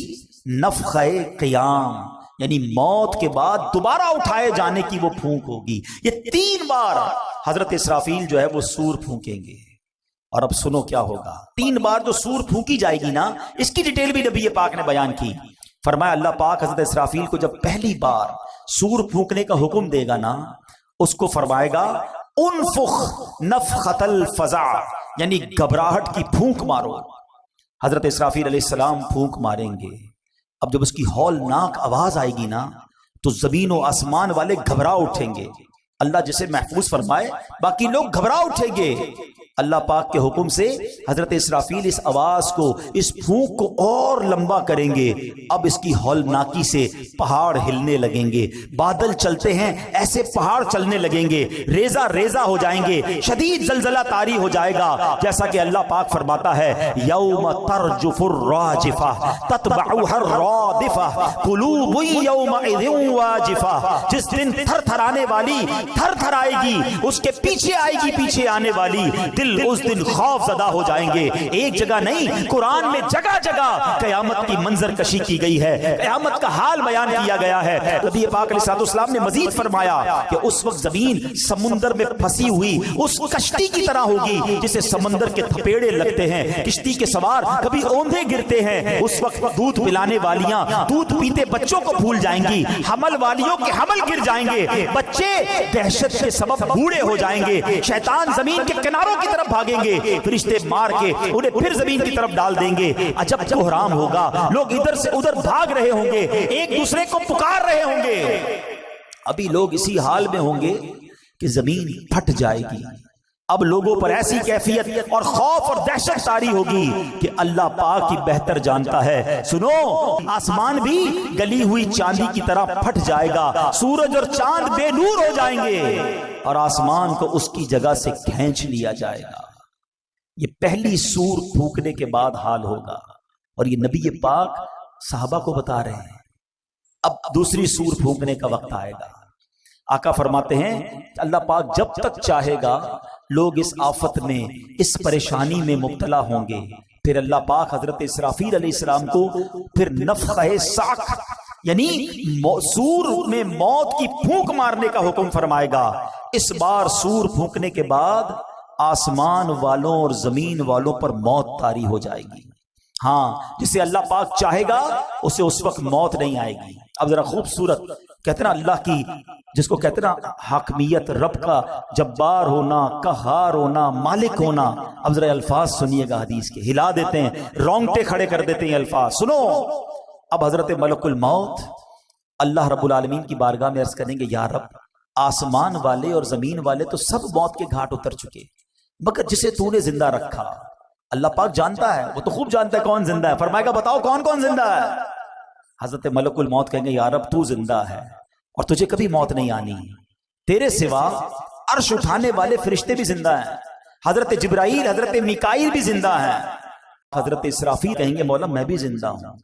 نفخہ قیام یعنی موت کے بعد دوبارہ اٹھائے جانے کی وہ پھونک ہوگی۔ یہ 3 بار حضرت اسرافیل جو ہے وہ سور پھونکیں گے۔ اور اب سنو کیا ہوگا۔ 3 بار جو سور پھونکی جائے گی نا، اس کی ڈیٹیل بھی نبی پاک نے بیان کی۔ فرمایا اللہ پاک حضرت اسرافیل کو جب پہلی بار سور پھونکنے کا حکم دے گا نا، اس کو فرمائے گا انفخ نفخۃ الفزع یعنی گھبراہٹ کی پھونک مارو۔ حضرت اسرافیل علیہ السلام پھونک ماریں گے۔ اب جب اس کی ہولناک آواز آئے گی نا، تو زمین و آسمان والے گھبرا اٹھیں گے۔ اللہ جسے محفوظ فرمائے، باقی لوگ گھبرا اٹھیں گے۔ اللہ پاک کے حکم سے حضرت اسرافیل اس آواز کو، اس پھونک کو اور لمبا کریں گے۔ اب اس کی ہولناکی سے پہاڑ ہلنے لگیں گے، بادل چلتے ہیں ایسے پہاڑ چلنے لگیں گے، ریزہ ریزہ ہو جائیں گے، شدید زلزلہ طاری ہو جائے گا، جیسا کہ اللہ پاک فرماتا ہے یوم ترجف الراجفہ تتبعها الرادفہ قلوب یومئذ واجفہ، جس دن تھر تھرانے والی تھر تھر آئے گی، اس کے پیچھے آئے گی پیچھے آنے والی، دل اس دن خوف زدہ ہو جائیں گے۔ ایک جگہ نہیں، قرآن میں جگہ جگہ قیامت کی منظر کشی کی گئی ہے، قیامت کا حال بیان کیا گیا ہے۔ نبی پاک علیہ السلام نے مزید فرمایا کہ اس وقت زمین سمندر میں پھنسی ہوئی اس کشتی کی طرح ہوگی جسے سمندر کے تھپیڑے لگتے ہیں، کشتی کے سوار کبھی اوندھے گرتے ہیں۔ اس وقت دودھ پلانے والیاں دودھ پیتے بچوں کو بھول جائیں گی، حمل والیوں کے حمل گر جائیں گے، بچے دہشت کے سبب بوڑھے ہو جائیں گے، شیطان زمین کے کناروں کی طرف بھاگیں گے، فرشتے مار کے انہیں پھر زمین کی طرف ڈال دیں گے۔ عجب کوہرام ہوگا، لوگ ادھر سے ادھر بھاگ رہے ہوں گے، ایک دوسرے کو پکار رہے ہوں گے۔ ابھی لوگ اسی حال میں ہوں گے کہ زمین پھٹ جائے گی۔ اب لوگوں پر ایسی کیفیت اور خوف اور دہشت طاری ہوگی کہ اللہ پاک ہی بہتر جانتا ہے۔ سنو، آسمان بھی گلی ہوئی چاندی کی طرح پھٹ جائے گا، سورج اور چاند بے نور ہو جائیں گے، اور آسمان کو اس کی جگہ سے کھینچ لیا جائے گا۔ یہ پہلی سور پھونکنے کے بعد حال ہوگا، اور یہ نبی پاک صحابہ کو بتا رہے ہیں۔ اب دوسری سور پھونکنے کا وقت آئے گا۔ آقا فرماتے ہیں اللہ پاک جب تک چاہے گا لوگ اس آفت میں، اس پریشانی میں مبتلا ہوں گے، پھر اللہ پاک حضرت اسرافیل علیہ السلام کو پھر نفخہ صعق یعنی سور میں موت کی پھونک مارنے کا حکم فرمائے گا۔ اس بار سور پھونکنے کے بعد آسمان والوں اور زمین والوں پر موت طاری ہو جائے گی۔ ہاں، جسے اللہ پاک چاہے گا اسے اس وقت موت نہیں آئے گی۔ اب ذرا خوبصورت کہتے نا اللہ کی، جس کو کہتے نا حاکمیت، رب کا جبار ہونا، قہار ہونا، مالک ہونا۔ اب ذرا الفاظ سنیے گا حدیث کے، ہلا دیتے ہیں، رونگٹے کھڑے کر دیتے ہیں الفاظ۔ سنو، اب حضرت ملک الموت اللہ رب العالمین کی بارگاہ میں عرض کریں گے یا رب، آسمان والے اور زمین والے تو سب موت کے گھاٹ اتر چکے، مگر جسے تو نے زندہ رکھا، اللہ پاک جانتا ہے، وہ تو خوب جانتا ہے کون زندہ ہے۔ فرمائے گا بتاؤ کون کون زندہ ہے؟ حضرت ملک الموت کہیں گے یا رب تو زندہ ہے اور تجھے کبھی موت نہیں آنی، تیرے سوا عرش اٹھانے والے فرشتے بھی زندہ ہیں، حضرت جبرائیل، حضرت میکائیل بھی زندہ ہیں۔ حضرت اسرافیل کہیں گے مولا میں بھی زندہ ہوں۔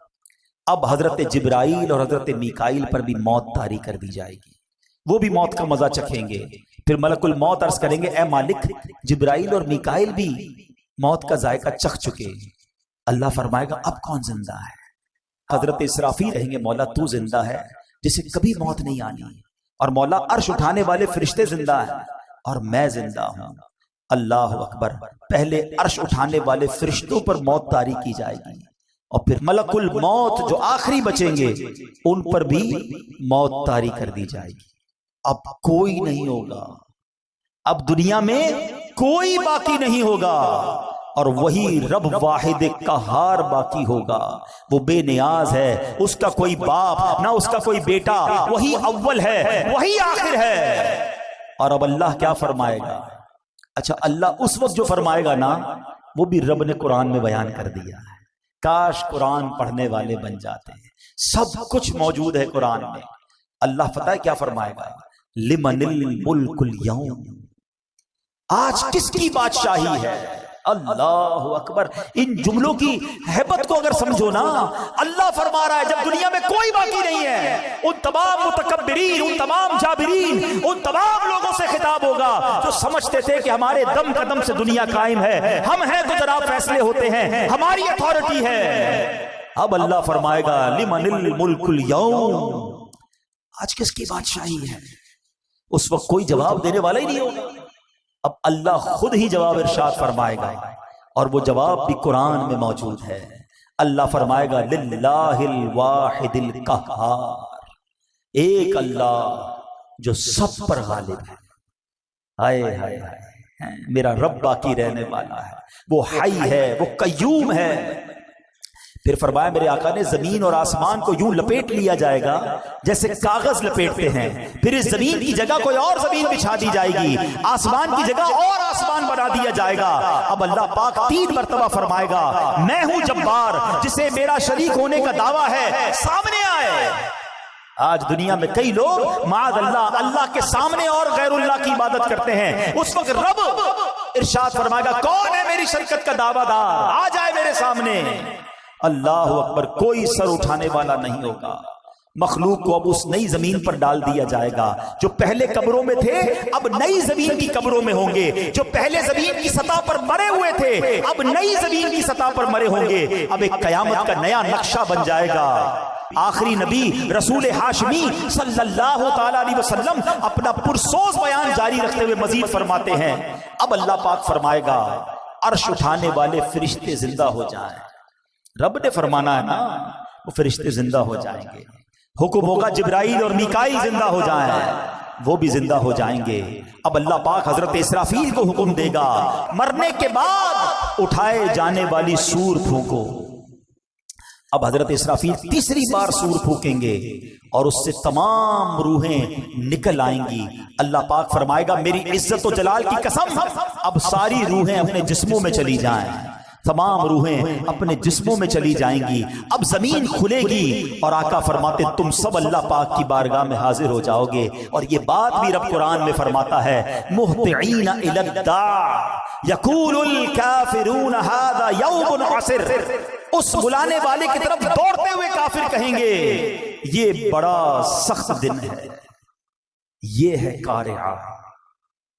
اب حضرت جبرائیل اور حضرت میکائیل پر بھی موت طاری کر دی جائے گی، وہ بھی موت کا مزہ چکھیں گے۔ پھر ملک الموت عرض کریں گے اے مالک، جبرائیل اور میکائیل بھی موت کا ذائقہ چکھ چکے۔ اللہ فرمائے گا اب کون زندہ ہے؟ حضرت اسرافیل کہیں گے مولا تو زندہ ہے جسے کبھی موت نہیں آنی، اور مولا عرش اٹھانے والے فرشتے زندہ ہیں اور میں زندہ ہوں۔ اللہ اکبر، پہلے عرش اٹھانے والے فرشتوں پر موت طاری کی جائے گی، اور پھر ملک الموت جو آخری بچیں گے ان پر بھی موت طاری کر دی جائے گی۔ اب کوئی نہیں ہوگا، اب دنیا میں کوئی باقی نہیں ہوگا، اور وہی رب واحد قہار باقی ہوگا۔ وہ بے نیاز ہے، اس کا کوئی باپ نہ اس کا کوئی بیٹا، وہی اول ہے وہی آخر ہے۔ اور اب اللہ کیا فرمائے گا؟ اچھا اللہ اس وقت جو فرمائے گا نا وہ بھی رب نے قرآن میں بیان کر دیا ہے. کاش قرآن پڑھنے والے بن جاتے ہیں. سب کچھ موجود ہے قرآن میں. اللہ پتہ ہے کیا فرمائے گا؟ لمن الملک اليوم. آج کس کی بادشاہی ہے؟ اللہ اکبر. ان جملوں کی ہیبت کو اگر سمجھو نا، اللہ فرما رہا ہے جب دنیا میں کوئی باقی نہیں ہے، ان تمام متکبرین، ان تمام جابرین، ان تمام لوگوں سے خطاب ہوگا جو سمجھتے تھے کہ ہمارے دم قدم سے دنیا قائم ہے، ہم ہیں تو جناب فیصلے ہوتے ہیں، ہماری اتھارٹی ہے. اب اللہ فرمائے گا لمن الملک اليوم. آج کس کی بادشاہی ہے؟ اس وقت کوئی جواب دینے والا ہی نہیں ہوگا. اب اللہ خود ہی جواب ارشاد فرمائے گا، اور وہ جواب بھی قرآن میں موجود ہے. اللہ فرمائے گا للہ الواحد القہار. ایک اللہ جو سب پر غالب ہے. ہائے ہائے ہائے، میرا رب باقی رہنے والا ہے، وہ حی ہے، وہ قیوم ہے. پھر فرمایا میرے آقا نے زمین اور آسمان کو یوں لپیٹ لیا جائے گا جیسے کاغذ لپیٹتے ہیں. پھر اس زمین کی جگہ کوئی اور زمین بچھا دی جائے گی، آسمان کی جگہ اور آسمان بنا دیا جائے گا. اب اللہ پاک 3 مرتبہ فرمائے گا میں ہوں جبار، جسے میرا شریک ہونے کا دعویٰ ہے سامنے آئے. آج دنیا میں کئی لوگ معاذ اللہ اللہ کے سامنے اور غیر اللہ کی عبادت کرتے ہیں. اس وقت رب ارشاد فرمائے گا کون ہے میری شرکت کا دعویٰ دار، آ جائے میرے سامنے. اللہ اکبر. کوئی سر اٹھانے والا نہیں ہوگا. مخلوق کو اب اس نئی زمین پر ڈال دیا جائے گا. جو پہلے قبروں میں تھے اب نئی زمین کی قبروں میں ہوں گے. جو پہلے زمین کی سطح پر مرے ہوئے تھے اب نئی زمین کی سطح پر مرے ہوں گے. اب ایک قیامت کا نیا نقشہ بن جائے گا. آخری نبی رسول ہاشمی صلی اللہ تعالی علیہ وسلم اپنا پرسوز بیان جاری رکھتے ہوئے مزید فرماتے ہیں اب اللہ پاک فرمائے گا عرش اٹھانے والے فرشتے زندہ ہو جائیں. رب نے فرمانا ہے نا، وہ فرشتے زندہ ہو جائیں گے. حکم ہوگا جبرائیل اور میکائیل زندہ ہو جائیں، وہ بھی زندہ ہو جائیں گے. اب اللہ پاک حضرت اسرافیل کو حکم دے گا مرنے کے بعد اٹھائے جانے والی سور پھونکو. اب حضرت اسرافیل تیسری بار سور پھونکیں گے اور اس سے تمام روحیں نکل آئیں گی. اللہ پاک فرمائے گا میری عزت و جلال کی قسم اب ساری روحیں اپنے جسموں میں چلی جائیں. تمام روحیں اپنے جسموں میں چلی جائیں گی. اب زمین کھلے گی اور آقا فرماتے تم سب اللہ پاک کی بارگاہ میں حاضر ہو جاؤ گے. اور یہ بات بھی رب قرآن میں فرماتا ہے مہطعین الی الداع یقول الکافرون ھذا یوم عسر. اس بلانے والے کی طرف دوڑتے ہوئے کافر کہیں گے یہ بڑا سخت دن ہے. یہ ہے قارعہ،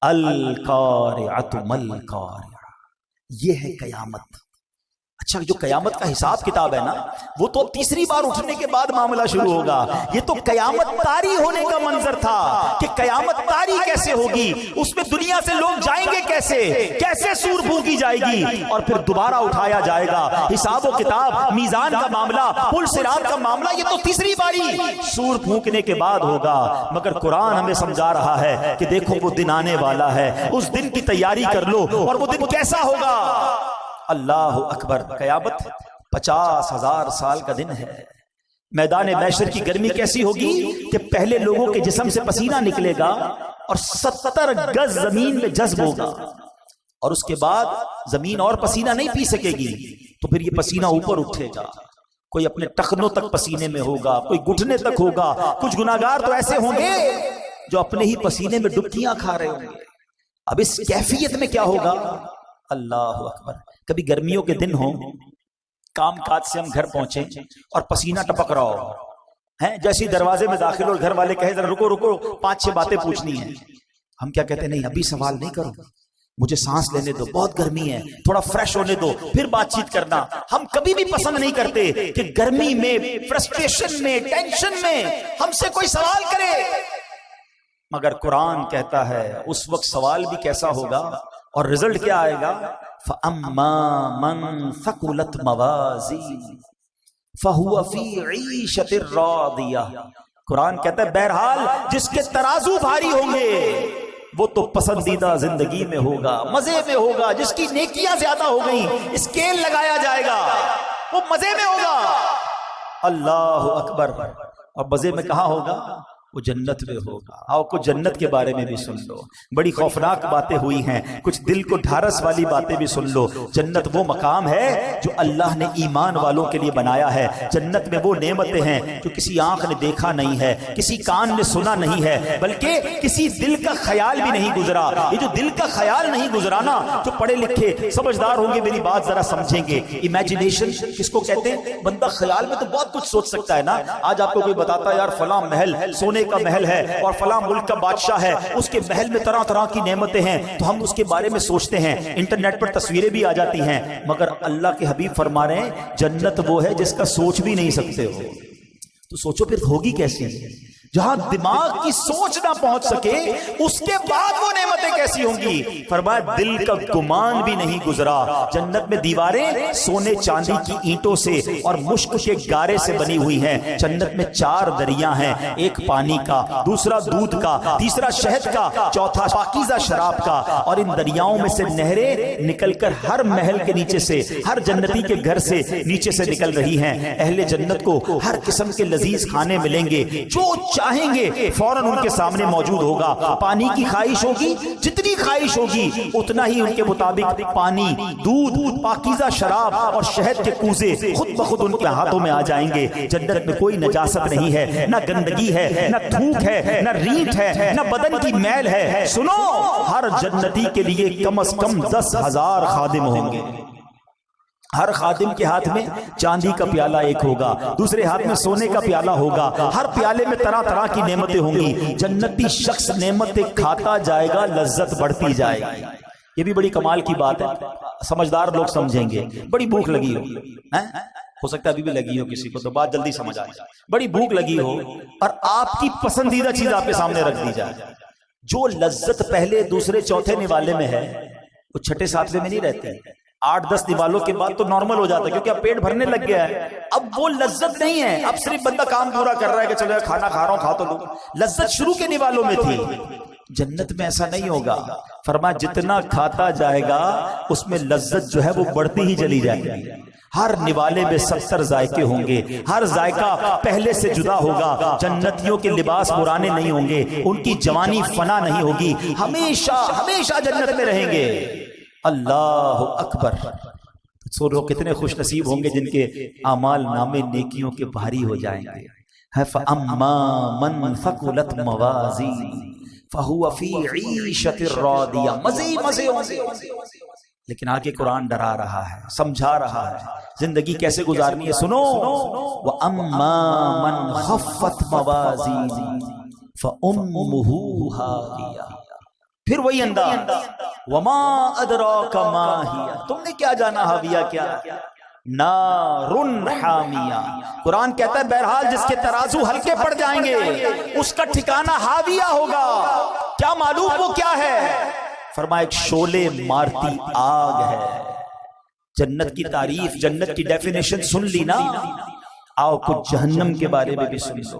القارعۃ مل قارعہ، یہ ہے قیامت. اچھا جو قیامت کا حساب کتاب ہے نا وہ تو تیسری بار اٹھنے کے بعد معاملہ شروع ہوگا. یہ تو قیامت طاری ہونے کا منظر تھا کہ قیامت طاری کیسے ہوگی، اس میں دنیا سے لوگ جائیں گے کیسے، کیسے سور پھونکی جائے گی اور پھر دوبارہ اٹھایا جائے گا. حساب و کتاب، میزان کا معاملہ، پل صراط کا معاملہ، یہ تو تیسری باری سور پھونکنے کے بعد ہوگا. مگر قرآن ہمیں سمجھا رہا ہے کہ دیکھو وہ دن آنے والا ہے، اس دن کی تیاری کر لو. اور وہ دن کیسا ہوگا؟ اللہ اکبر. قیامت 50,000 سال کا دن ہے. میدان محشر کی گرمی کیسی ہوگی کہ پہلے لوگوں کے جسم سے پسینہ نکلے گا اور 70 گز زمین میں جذب ہوگا اور اس کے بعد زمین اور پسینہ نہیں پی سکے گی. تو پھر یہ پسینہ اوپر اٹھے گا، کوئی اپنے ٹخنوں تک پسینے میں ہوگا، کوئی گھٹنے تک ہوگا. کچھ گناہگار تو ایسے ہوں گے جو اپنے ہی پسینے میں ڈبکیاں کھا رہے ہوں گے. اب اس کیفیت میں کیا ہوگا؟ اللہ اکبر. کبھی گرمیوں کے دن ہوں، کام کاج سے ہم گھر پہنچے اور پسینہ ٹپک رہا ہو ہیں، جیسے دروازے میں داخل اور گھر والے کہے ذرا رکو رکو 5-6 باتیں پوچھنی ہیں. ہم کیا کہتے ہیں؟ نہیں ابھی سوال نہیں کرو، مجھے سانس لینے دو، بہت گرمی ہے، تھوڑا فریش ہونے دو پھر بات چیت کرنا. ہم کبھی بھی پسند نہیں کرتے کہ گرمی میں، فرسٹریشن میں، ٹینشن میں ہم سے کوئی سوال کرے. مگر قرآن کہتا ہے اس وقت سوال بھی کیسا ہوگا اور رزلٹ کیا آئے گا؟ فَأَمَّا مَنْ ثَقُلَتْ مَوَازِينُهُ فَهُوَ فِي عِيشَةٍ رَاضِيَةٍ. قرآن کہتا ہے بہرحال جس کے ترازو بھاری ہوں گے وہ تو پسندیدہ زندگی میں ہوگا، مزے میں ہوگا. جس کی نیکیاں زیادہ ہو گئیں اسکیل لگایا جائے گا، وہ مزے میں ہوگا. اللہ اکبر. اور مزے میں کہاں ہوگا؟ وہ جنت میں ہوگا. آؤ کچھ جنت کے بارے میں بھی سن لو. بڑی خوفناک باتیں ہوئی ہیں, کچھ دل کو ڈھارس والی باتیں بھی سن لو. جنت وہ مقام ہے جو اللہ نے ایمان والوں کے لیے بنایا ہے. جنت میں وہ نعمتیں ہیں جو کسی آنکھ نے دیکھا نہیں ہے, کسی کان نے سنا نہیں ہے, بلکہ کسی دل کا خیال بھی نہیں گزرا. یہ جو دل کا خیال نہیں گزرا نا, جو پڑھے لکھے سمجھدار ہوں گے میری بات ذرا سمجھیں گے. امیجنیشن کس کو کہتے ہیں؟ بندہ خیال میں تو بہت کچھ سوچ سکتا ہے نا. آج آپ کو کوئی بتاتا ہے یار فلاں محل سونے کا محل ہے اور فلاں ملک کا بادشاہ ہے, اس کے محل میں طرح طرح کی نعمتیں ہیں, تو ہم اس کے بارے میں سوچتے ہیں. انٹرنیٹ پر تصویریں بھی آ جاتی ہیں, مگر اللہ کے حبیب فرما رہے ہیں جنت وہ ہے جس کا سوچ بھی نہیں سکتے ہو. تو سوچو پھر ہوگی کیسی؟ جہاں دماغ کی سوچ نہ پہنچ سکے اس کے بعد وہ نعمتیں کیسی ہوں گی؟ فرمایا دل کا گمان بھی نہیں گزرا. جنت میں دیواریں سونے چاندی کی اینٹوں سے اور مشک کے گارے سے بنی ہوئی ہیں. جنت میں 4 دریا ہیں, ایک پانی کا, دوسرا دودھ کا, تیسرا شہد کا, چوتھا پاکیزہ شراب کا. اور ان دریاؤں میں سے نہریں نکل کر ہر محل کے نیچے سے, ہر جنتی کے گھر سے نیچے سے نکل رہی ہیں. اہل جنت کو ہر قسم کے لذیذ کھانے ملیں گے, جو چاہیں گے فوراً ان کے سامنے موجود ہوگا. پانی کی خواہش ہوگی, جتنی خواہش ہوگی اتنا ہی ان کے مطابق پانی, دودھ, پاکیزہ شراب اور شہد کے کوزے خود بخود ان کے ہاتھوں میں آ جائیں گے. جنت میں کوئی نجاست نہیں ہے, نہ گندگی ہے, نہ تھوک ہے, نہ ریٹ ہے, نہ بدن کی میل ہے. سنو, ہر جنتی کے لیے کم از کم 10,000 خادم ہوں گے. ہر خادم کے ہاتھ میں چاندی کا پیالہ ایک ہوگا, دوسرے ہاتھ میں سونے کا پیالہ ہوگا. ہر پیالے میں طرح طرح کی نعمتیں ہوں گی. جنتی شخص نعمتیں کھاتا جائے گا, لذت بڑھتی جائے گی. یہ بھی بڑی کمال کی بات ہے, سمجھدار لوگ سمجھیں گے. بڑی بھوک لگی ہو سکتا ہے ابھی بھی لگی ہو کسی کو, تو بات جلدی سمجھ آئے. بڑی بھوک لگی ہو اور آپ کی پسندیدہ چیز آپ کے سامنے رکھ دی جائے. جو لذت پہلے دوسرے چوتھے نوالے میں ہے وہ چھٹے ساتویں میں نہیں رہتے. 8-10 نوالوں کے بعد تو نارمل ہو جاتا ہے, کیونکہ اب پیٹ بھرنے لگ گیا ہے. اب وہ لذت نہیں ہے, اب صرف بندہ کام پورا کر رہا ہے کہ چلو کھانا کھا رہا ہوں, کھا تو لوں. لذت شروع کے نوالوں میں تھی. جنت میں ایسا نہیں ہوگا. فرمایا جتنا کھاتا جائے گا اس میں لذت جو ہے وہ بڑھتی ہی چلی جائے گی. ہر نوالے میں 70 ذائقے ہوں گے, ہر ذائقہ پہلے سے جدا ہوگا. جنتیوں کے لباس پرانے نہیں ہوں گے, ان کی جوانی فنا نہیں ہوگی, ہمیشہ ہمیشہ جنت میں رہیں گے. اللہ اکبر. سو کتنے خوش نصیب ہوں گے جن کے اعمال نامے نیکیوں کے بھاری ہو جائیں گے. فَأَمَّا مَنْ ثَقُلَتْ مَوَازِينُهُ فَهُوَ فِي عِيشَةٍ رَاضِيَةٍ. مزے مزے. لیکن آگے قرآن ڈرا رہا ہے, سمجھا رہا ہے زندگی کیسے گزارنی ہے. سنو, وَأَمَّا مَنْ خَفَّتْ مَوَازِينُهُ فَأُمُّهُ هَاوِيَةٌ. پھر وہی انداز, وما ادراک ما ہی, تم نے کیا جانا حاویہ کیا؟ نارن حامیہ. قرآن کہتا ہے بہرحال جس کے ترازو ہلکے پڑ جائیں گے اس کا ٹھکانہ حاویہ ہوگا. کیا معلوم وہ کیا ہے؟ فرمایا ایک شعلے مارتی آگ ہے. جنت کی تعریف, جنت کی ڈیفینیشن سن لی نا. آؤ کچھ جہنم کے بارے میں بھی سن لو.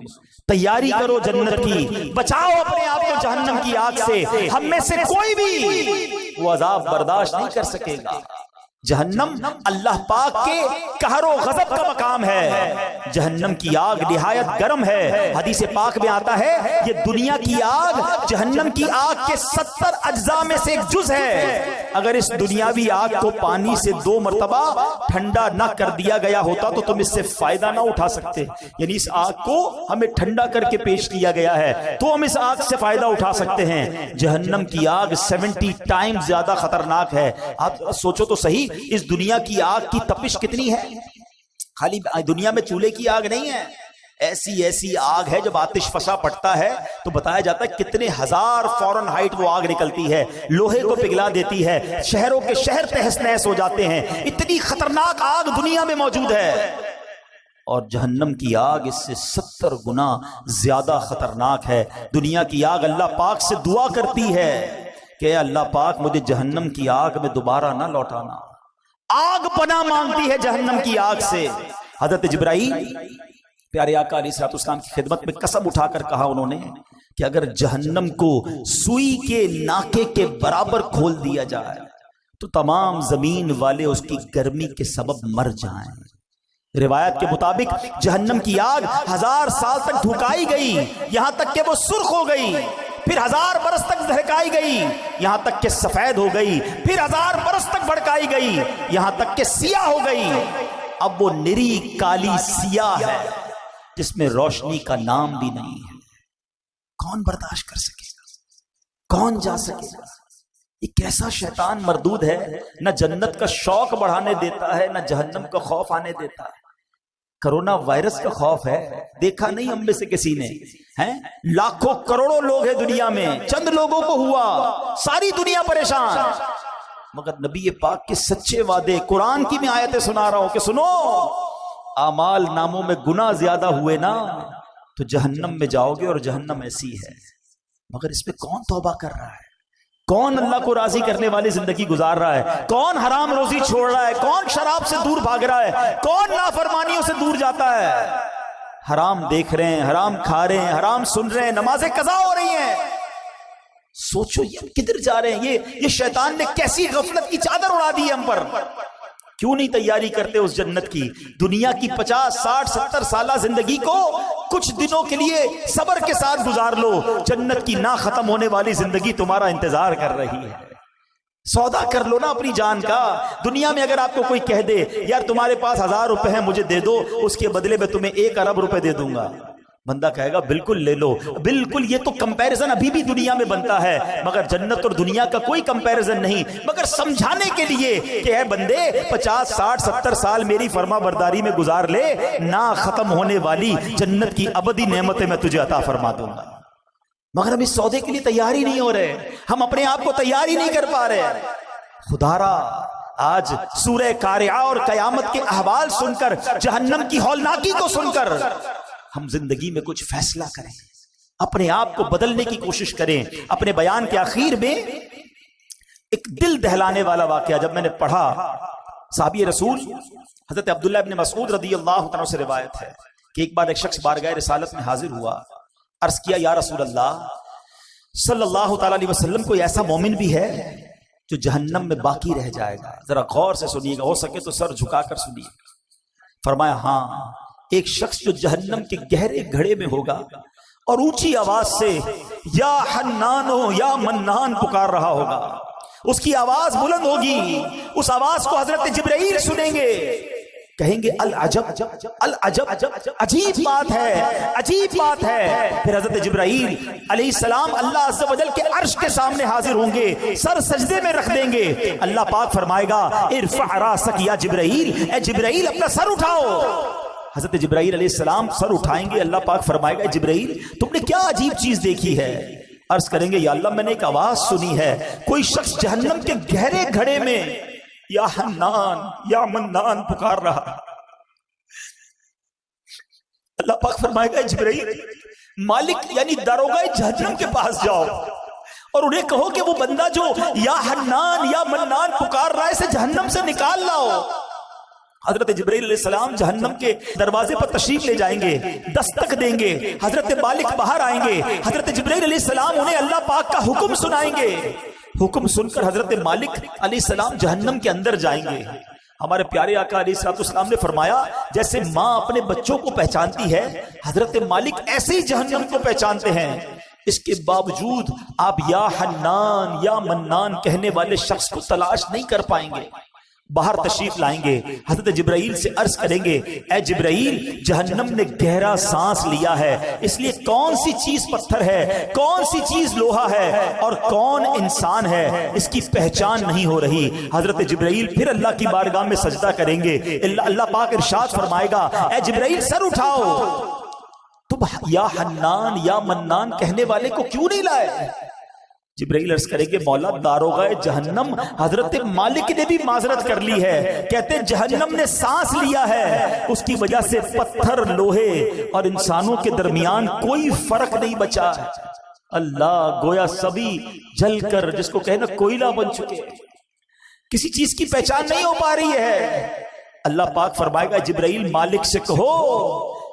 تیاری کرو جنت کی, بچاؤ اپنے آپ کو جہنم کی آگ سے. ہم میں سے کوئی بھی وہ عذاب برداشت نہیں کر سکے گا. جہنم اللہ پاک کے قہر و غضب کا مقام ہے. جہنم کی آگ نہایت گرم ہے. حدیث پاک میں آتا ہے یہ دنیا کی آگ جہنم کی آگ کے 70 اجزاء میں سے ایک جز ہے. اگر اس دنیاوی آگ کو پانی سے 2 مرتبہ ٹھنڈا نہ کر دیا گیا ہوتا تو تم اس سے فائدہ نہ اٹھا سکتے. یعنی اس آگ کو ہمیں ٹھنڈا کر کے پیش کیا گیا ہے تو ہم اس آگ سے فائدہ اٹھا سکتے ہیں. جہنم کی آگ 70 ٹائم زیادہ خطرناک ہے. آپ سوچو تو صحیح, اس دنیا کی آگ کی تپش کتنی ہے. خالی دنیا میں چولہے کی آگ نہیں ہے, ایسی آگ ہے جب آتش فشاں پڑتا ہے تو بتایا جاتا ہے کتنے ہزار فارن ہائٹ وہ آگ نکلتی ہے, لوہے کو پگھلا دیتی ہے, شہروں کے شہر تہس نہس ہو جاتے ہیں. اتنی خطرناک آگ دنیا میں موجود ہے. اور جہنم کی آگ اس سے 70 گنا زیادہ خطرناک ہے. دنیا کی آگ اللہ پاک سے دعا کرتی ہے کہ اے اللہ پاک مجھے جہنم کی آگ میں دوبارہ نہ لوٹانا. آگ پناہ مانگتی ہے جہنم کی آگ سے. حضرت جبرائیل پیارے آقا علیہ الصلوۃ والسلام کی خدمت میں قسم اٹھا کر کہا انہوں نے کہ اگر جہنم کو سوئی کے ناکے کے برابر کھول دیا جائے تو تمام زمین والے اس کی گرمی کے سبب مر جائیں. روایت کے مطابق جہنم کی آگ 1000 سال تک دھکائی گئی، یہاں تک کہ وہ سرخ ہو گئی، پھر 1000 برس تک دھڑکائی گئی، یہاں تک کہ سفید ہو گئی، پھر 1000 برس تک بھڑکائی گئی، یہاں تک کہ سیاہ ہو گئی۔ اب وہ نری کالی سیاہ ہے جس میں روشنی کا نام بھی نہیں ہے۔ کون برداشت کر سکے گا؟ کون جا سکے گا؟ یہ کیسا شیطان مردود ہے، نہ جنت کا شوق بڑھانے دیتا ہے، نہ جہنم کا خوف آنے دیتا ہے۔ کرونا وائرس کا خوف ہے، دیکھا نہیں ہم میں سے کسی نے، ہیں لاکھوں کروڑوں لوگ ہیں دنیا میں، چند لوگوں کو ہوا، ساری دنیا پریشان، مگر نبی پاک کے سچے وعدے، قرآن کی میں آیتیں سنا رہا ہوں کہ سنو، اعمال ناموں میں گناہ زیادہ ہوئے نا تو جہنم میں جاؤ گے، اور جہنم ایسی ہے۔ مگر اس پہ کون توبہ کر رہا ہے؟ کون اللہ کو راضی کرنے والی زندگی گزار رہا ہے؟ کون حرام روزی چھوڑ رہا ہے؟ کون شراب سے دور بھاگ رہا ہے؟ کون نافرمانیوں سے دور جاتا ہے؟ حرام دیکھ رہے ہیں، حرام کھا رہے ہیں، حرام سن رہے ہیں، نمازیں قضا ہو رہی ہیں۔ سوچو یہ کدھر جا رہے ہیں؟ یہ شیطان نے کیسی غفلت کی چادر اڑا دی ہے ہم پر۔ کیوں نہیں تیاری کرتے اس جنت کی؟ دنیا کی 50 60 70 سالہ زندگی کو کچھ دنوں کے لیے صبر کے ساتھ گزار لو، جنت کی نہ ختم ہونے والی زندگی تمہارا انتظار کر رہی ہے۔ سودا کر لو نا اپنی جان کا۔ دنیا میں اگر آپ کو کوئی کہہ دے یار تمہارے پاس 1000 روپے ہیں مجھے دے دو، اس کے بدلے میں تمہیں 1 ارب روپے دے دوں گا، بندہ کہے گا بالکل لے لو۔ بالکل، یہ تو کمپیریزن ابھی بھی دنیا میں بنتا ہے، مگر جنت اور دنیا کا کوئی کمپیریزن نہیں۔ مگر سمجھانے کے لیے کہ اے بندے 50 60 70 سال میری فرما برداری میں گزار لے، نہ ختم ہونے والی جنت کی ابدی نعمتیں میں تجھے عطا فرما دوں گا۔ مگر ہم اس سودے کے لیے تیار ہی نہیں ہو رہے، ہم اپنے آپ کو تیار ہی نہیں کر پا رہے۔ خدا را آج سورہ قارعہ اور قیامت کے احوال سن کر، جہنم کی ہولناکی کو سن کر ہم زندگی میں کچھ فیصلہ کریں، اپنے آپ کو بدلنے کی کوشش کریں۔ اپنے بیان کے آخر میں ایک دل دہلانے والا واقعہ جب میں نے پڑھا، صحابی رسول حضرت عبداللہ ابن مسعود رضی اللہ عنہ سے روایت ہے کہ ایک بار ایک شخص بارگاہ رسالت میں حاضر ہوا، عرض کیا یا رسول اللہ صلی اللہ تعالی علیہ وسلم، کوئی ایسا مومن بھی ہے جو جہنم میں باقی رہ جائے گا؟ ذرا غور سے سنیے گا، ہو سکے تو سر جھکا کر سنیے۔ فرمایا ہاں، ایک شخص جو جہنم کے گہرے گھڑے میں ہوگا اور اونچی آواز سے یا حنانو یا منان پکار رہا ہوگا، اس کی آواز بلند ہوگی، اس آواز کو حضرت جبرائیل سنیں گے، کہیں گے العجب العجب، عجیب بات ہے، عجیب بات ہے۔ پھر حضرت جبرائیل علیہ السلام اللہ عز و جل کے عرش کے سامنے حاضر ہوں گے، سر سجدے میں رکھ دیں گے۔ اللہ پاک فرمائے گا ارفع راسک یا جبرائیل، اے جبرائیل اپنا سر اٹھاؤ۔ حضرت جبرائیل علیہ السلام سر اٹھائیں گے، اللہ پاک فرمائے گا جبرائیل تم نے کیا عجیب چیز دیکھی ہے؟ عرض کریں گے یا اللہ میں نے ایک آواز سنی ہے، کوئی شخص جہنم کے گہرے گھڑے میں یا حنان یا منان پکار رہا۔ اللہ پاک فرمائے گا جبرائیل مالک یعنی داروغہ جہنم کے پاس جاؤ اور انہیں کہو کہ وہ بندہ جو یا حنان یا منان پکار رہا ہے اسے جہنم سے نکال لاؤ۔ حضرت جبرائیل علیہ السلام جہنم کے دروازے پر تشریف لے جائیں گے، دستک دیں گے، حضرت مالک باہر آئیں گے، حضرت جبرائیل علیہ السلام انہیں اللہ پاک کا حکم سنائیں گے۔ حکم سن کر حضرت مالک علیہ السلام جہنم کے اندر جائیں گے۔ ہمارے پیارے آقا علیہ السلام نے فرمایا جیسے ماں اپنے بچوں کو پہچانتی ہے، حضرت مالک ایسے ہی جہنم کو پہچانتے ہیں۔ اس کے باوجود آپ یا حنان یا منان کہنے والے شخص کو تلاش نہیں کر پائیں گے۔ باہر تشریف لائیں گے، حضرت جبرائیل سے عرض کریں گے اے جبرائیل جہنم نے گہرا سانس لیا ہے، اس لیے کون سی چیز پتھر ہے، کون سی چیز لوہا ہے اور کون انسان ہے اس کی پہچان نہیں ہو رہی۔ حضرت جبرائیل پھر اللہ کی بارگاہ میں سجدہ کریں گے، اللہ پاک ارشاد فرمائے گا اے جبرائیل سر اٹھاؤ، تم یا حنان یا منان کہنے والے کو کیوں نہیں لائے؟ جبرائیل عرض کریں گے مولا داروغہ جہنم حضرت مالک نے بھی معذرت کر لی ہے، کہتے جہنم نے سانس لیا ہے، اس کی وجہ سے پتھر لوہے اور انسانوں کے درمیان کوئی فرق نہیں بچا۔ اللہ گویا سبھی جل کر جس کو کہنا کوئلہ بن چکے، کسی چیز کی پہچان نہیں ہو پا رہی ہے۔ اللہ پاک فرمائے گا جبرائیل مالک سے کہو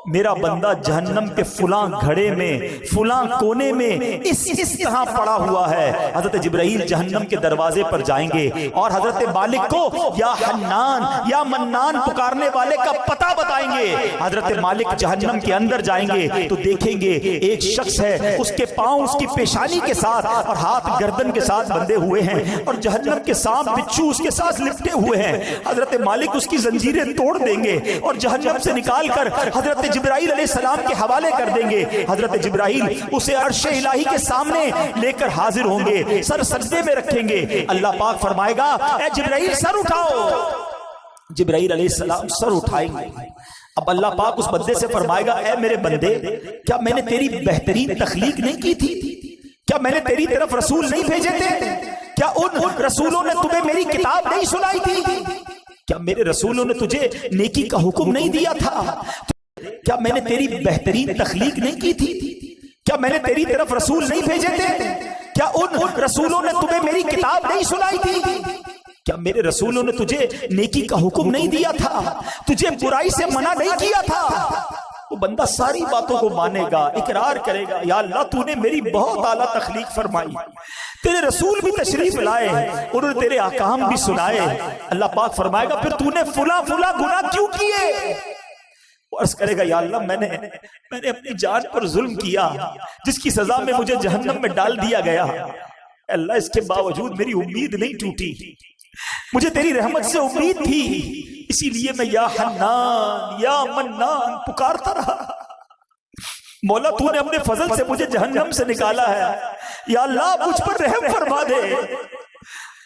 میرا بندہ جہنم کے فلاں گھڑے میں فلاں کونے میں اس طرح پڑا ہوا ہے. حضرت جبرائیل جہنم کے دروازے پر جائیں گے اور حضرت مالک کو یا حنان یا منان پکارنے والے کا پتہ بتائیں گے. حضرت مالک جہنم کے اندر جائیں گے تو دیکھیں گے ایک شخص ہے، اس کے پاؤں اس کی پیشانی کے ساتھ اور ہاتھ گردن کے ساتھ بندھے ہوئے ہیں اور جہنم کے سانپ بچھو اس کے ساتھ لپٹے ہوئے ہیں. حضرت مالک اس کی زنجیریں توڑ دیں گے اور جہنم سے نکال کر حضرت جبرائیل علیہ السلام کے حوالے کر دیں گے. حضرت جبرائیل اسے عرش الہی کے سامنے لے کر حاضر ہوں گے، سر سجدے میں رکھیں گے. اللہ پاک فرمائے گا اے جبرائیل سر اٹھاؤ. جبرائیل علیہ السلام سر اٹھائیں گے. اب اللہ پاک اس بندے سے فرمائے گا اے میرے بندے، کیا میں نے تیری بہترین تخلیق نہیں کی تھی؟ کیا میں نے تیری طرف رسول نہیں بھیجے تھے؟ کیا ان رسولوں نے تمہیں میری کتاب نہیں سنائی تھی؟ کیا میرے رسولوں نے تجھے نیکی کا حکم نہیں دیا تھا؟ کیا میں نے تیری بہترین تخلیق نہیں کی تھی؟ کیا میں نے تیری طرف رسول نہیں بھیجے تھے؟ کیا ان رسولوں نے تمہیں میری کتاب نہیں سنائی تھی؟ کیا میرے رسولوں نے تجھے نیکی کا حکم نہیں دیا تھا؟ تجھے برائی سے منع نہیں کیا تھا؟ وہ بندہ ساری باتوں کو مانے گا، اقرار کرے گا یا اللہ تو نے میری بہت اعلیٰ تخلیق فرمائی، تیرے رسول بھی تشریف لائے، انہوں نے تیرے احکام بھی سنائے. اللہ پاک فرمائے گا پھر تو نے فلاں گناہ کیوں کیے؟ وہ عرض کرے گا یا اللہ میں نے اپنی جان پر ظلم کیا جس کی سزا میں مجھے جہنم میں ڈال دیا گیا. اللہ اس کے باوجود میری امید نہیں ٹوٹی، مجھے تیری رحمت سے امید تھی، اسی لیے میں یا حنان یا منان پکارتا رہا. مولا تو نے اپنے فضل سے مجھے جہنم سے نکالا ہے، یا اللہ مجھ پر رحم فرما دے.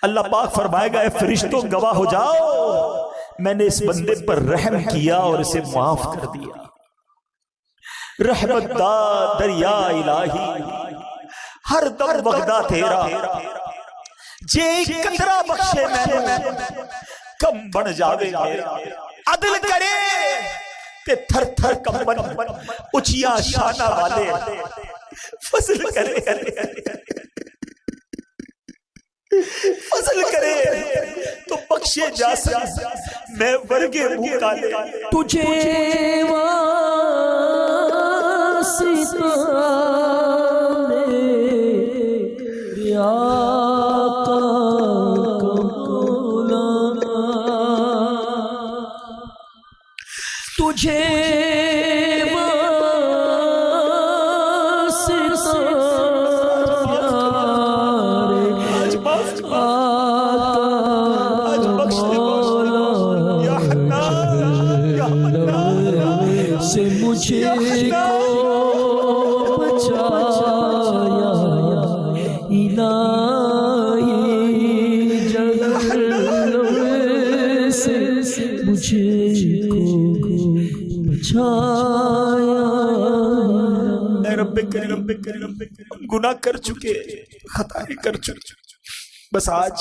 اللہ پاک فرمائے گا اے فرشتوں گواہ ہو جاؤ، میں نے اس بندے پر رحم کیا اور اسے معاف کر دیا. رحمت دا دریا الہی ہر دم وغدہ تیرا، جے قطرہ بخشے میں نے کم بن جاوے میرا. عدل کرے تے تھر تھر کمبن اچھیاں شانہ والے، فضل کرے تو بخشے جا سکے میں ورگے بھوکا لے. تجھے واسطہ تجھے سے مجھے کو بچایا الہی جلوے سے مجھے کو بچایا. اے رب کریم گناہ کر چکے، خطائیں کر چکے، بس آج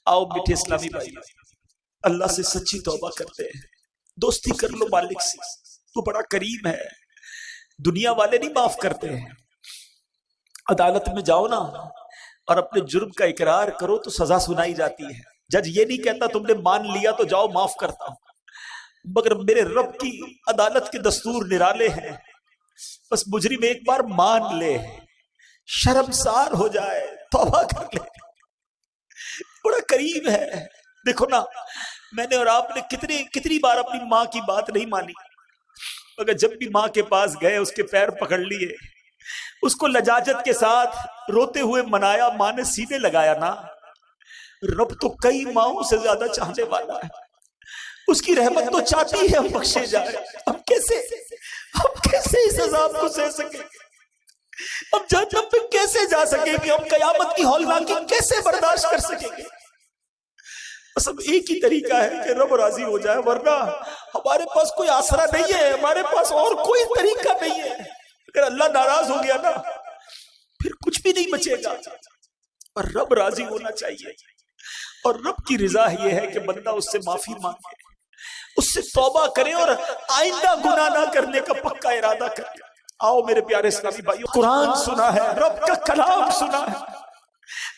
آؤ میٹھے اسلامی بھائی اللہ سے سچی توبہ کرتے ہیں. دوستی کر لو مالک سے، تو بڑا کریم ہے. دنیا والے نہیں معاف کرتے ہیں. عدالت میں جاؤ نا اور اپنے جرم کا اقرار کرو تو سزا سنائی جاتی ہے. جج یہ نہیں کہتا تم نے مان لیا تو جاؤ معاف کرتا ہوں، مگر میرے رب کی عدالت کے دستور نرالے ہیں. بس مجرم ایک بار مان لے، شرمسار ہو جائے، توبہ کر لے. بڑا کریم ہے. دیکھو نا میں نے اور آپ نے کتنی بار اپنی ماں کی بات نہیں مانی، مگر جب بھی ماں کے پاس گئے اس کے پیر پکڑ لیے، اس کو لجاجت کے ساتھ روتے ہوئے منایا، ماں نے سینے لگایا نا. رب تو کئی ماؤں سے زیادہ چاہنے والا ہے، اس کی رحمت تو چاہتی ہے ہم بخشے جائے. ہم کیسے اس عذاب کو سہ سکیں؟ ہم جہنم پہ کیسے جا سکیں گے؟ ہم قیامت کی ہولناکی کیسے برداشت کر سکیں گے؟ بس اب ایک ہی طریقہ ہے کہ رب راضی ہو جائے، ورنہ ہمارے پاس کوئی آسرا نہیں ہے، ہمارے پاس اور کوئی طریقہ نہیں ہے. اگر اللہ ناراض ہو گیا نا پھر کچھ بھی نہیں بچے گا. اور رب راضی ہونا چاہیے، اور رب کی رضا یہ ہے کہ بندہ اس سے معافی مانگے، اس سے توبہ کرے اور آئندہ گناہ نہ کرنے کا پکا ارادہ کرے. آؤ میرے پیارے اسلامی بھائیو، قرآن سنا ہے، رب کا کلام سنا ہے.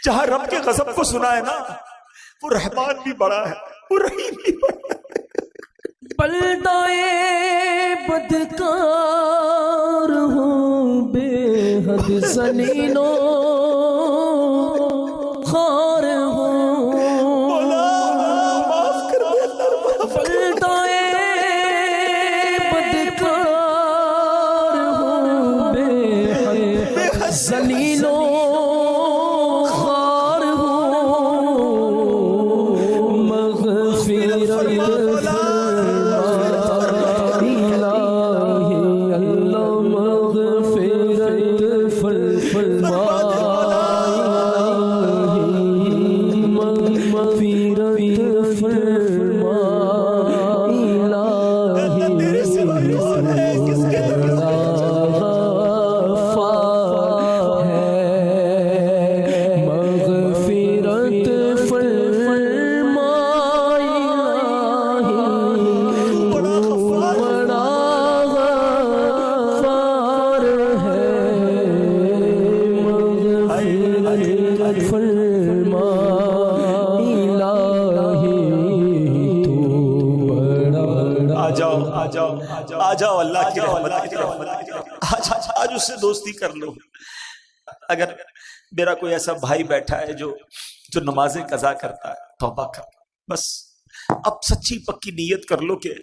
جہاں رب کے غضب کو سنا ہے نا، وہ رحمان بھی بڑا ہے، وہ رحیم بھی بڑا ہے. بلدائے بد بدکار ہوں بے حد ذلیل و خوار ہوں بندائے بدکار ہوں بے حد ذلیل و خوار ہوں مغفرت آ جاؤ اللہ کی رحمت آج اس سے دوستی کر لو. اگر میرا کوئی ایسا بھائی بیٹھا ہے جو نمازیں قضا کرتا ہے، توبہ کر، بس اب سچی پکی نیت کر لو کہ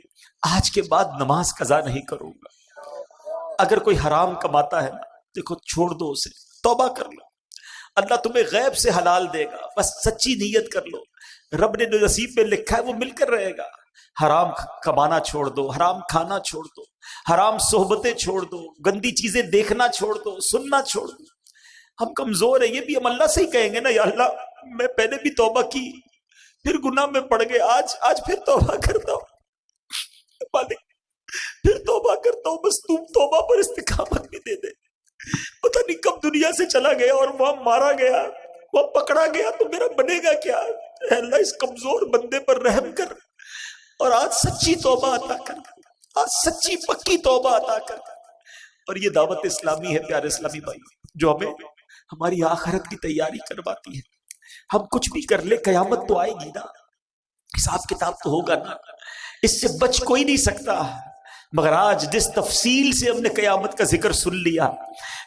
آج کے بعد نماز قضا نہیں کروں گا. اگر کوئی حرام کماتا ہے نا، دیکھو چھوڑ دو اسے، توبہ کر لو، اللہ تمہیں غیب سے حلال دے گا. بس سچی نیت کر لو، رب نے جو نصیب میں لکھا ہے وہ مل کر رہے گا. حرام کمانا چھوڑ دو، حرام کھانا چھوڑ دو، حرام صحبتیں چھوڑ دو، گندی چیزیں دیکھنا چھوڑ دو، سننا چھوڑ دو. ہم کمزور ہیں، یہ بھی ہم اللہ سے ہی کہیں گے نا، یا اللہ میں پہلے بھی توبہ کی، پھر گناہ میں پڑ گئے، آج پھر توبہ کرتا ہوں مالک، پھر توبہ کرتا ہوں، بس تم توبہ پر استقامت بھی دے دے. پتہ نہیں کب دنیا سے چلا گیا اور وہاں مارا گیا، وہاں پکڑا گیا تو میرا بنے گا کیا؟ اے اللہ اس کمزور بندے پر رحم کر، اور آج سچی توبہ عطا کر، آج سچی پکی توبہ عطا کر. اور یہ دعوت اسلامی ہے پیارے اسلامی بھائی، جو ہمیں ہماری آخرت کی تیاری کرواتی ہے. ہم کچھ بھی کر لے، قیامت تو آئے گی نا، حساب کتاب تو ہوگا نا، اس سے بچ کوئی نہیں سکتا. مگر آج جس تفصیل سے ہم نے قیامت کا ذکر سن لیا،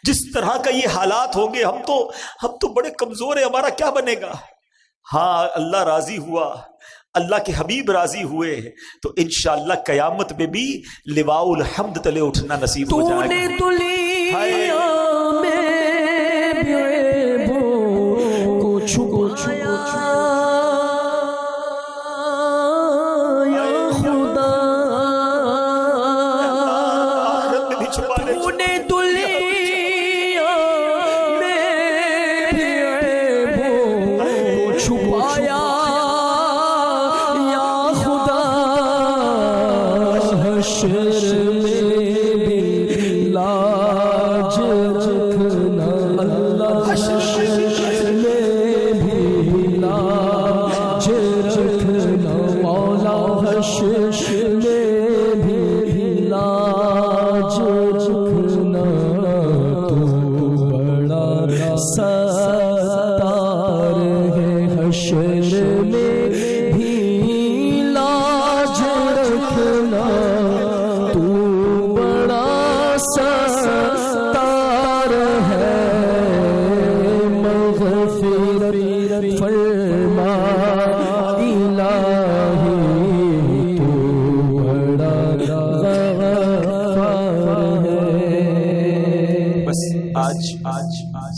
جس طرح کا یہ حالات ہوں گے، ہم تو بڑے کمزور ہیں، ہمارا کیا بنے گا؟ ہاں اللہ راضی ہوا، اللہ کے حبیب راضی ہوئے تو انشاءاللہ قیامت میں بھی لواء الحمد تلے اٹھنا نصیب ہو جائے گا. تو نے کو چھپایا یا خدا، تو نے دنیا میں کو چھپایا حشر میں بھی لاج رکھنا، اللہ حشر میں بھی لاج رکھنا، مولا حشر میں بھی لاج رکھنا. تو بڑا ستار ہے، حشر میں بھی لاج رکھنا. آج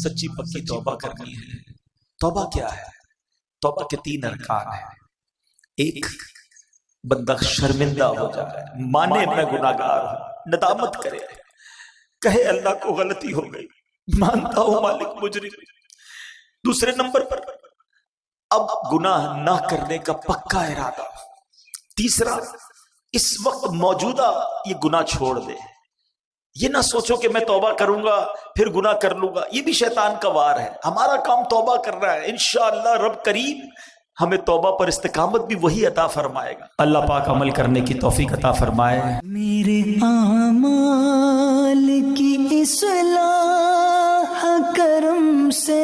سچی پکی توبہ کرنی ہے. توبہ کیا ہے؟ توبہ کے 3 ارکان ہیں. ایک، بندہ شرمندہ ہو جائے، مانے میں گناہگار ہوں، ندامت کرے، کہے اللہ کو غلطی ہو گئی، مانتا ہوں مالک مجرم. دوسرے نمبر پر اب گناہ نہ کرنے کا پکا ارادہ. تیسرا، اس وقت موجودہ یہ گناہ چھوڑ دے. یہ نہ سوچو کہ میں توبہ کروں گا پھر گناہ کر لوں گا، یہ بھی شیطان کا وار ہے. ہمارا کام توبہ کرنا ہے. انشاءاللہ رب کریم ہمیں توبہ پر استقامت بھی وہی عطا فرمائے گا. اللہ پاک عمل کرنے کی توفیق عطا فرمائے. میرے اعمال کی اصلاح کرم سے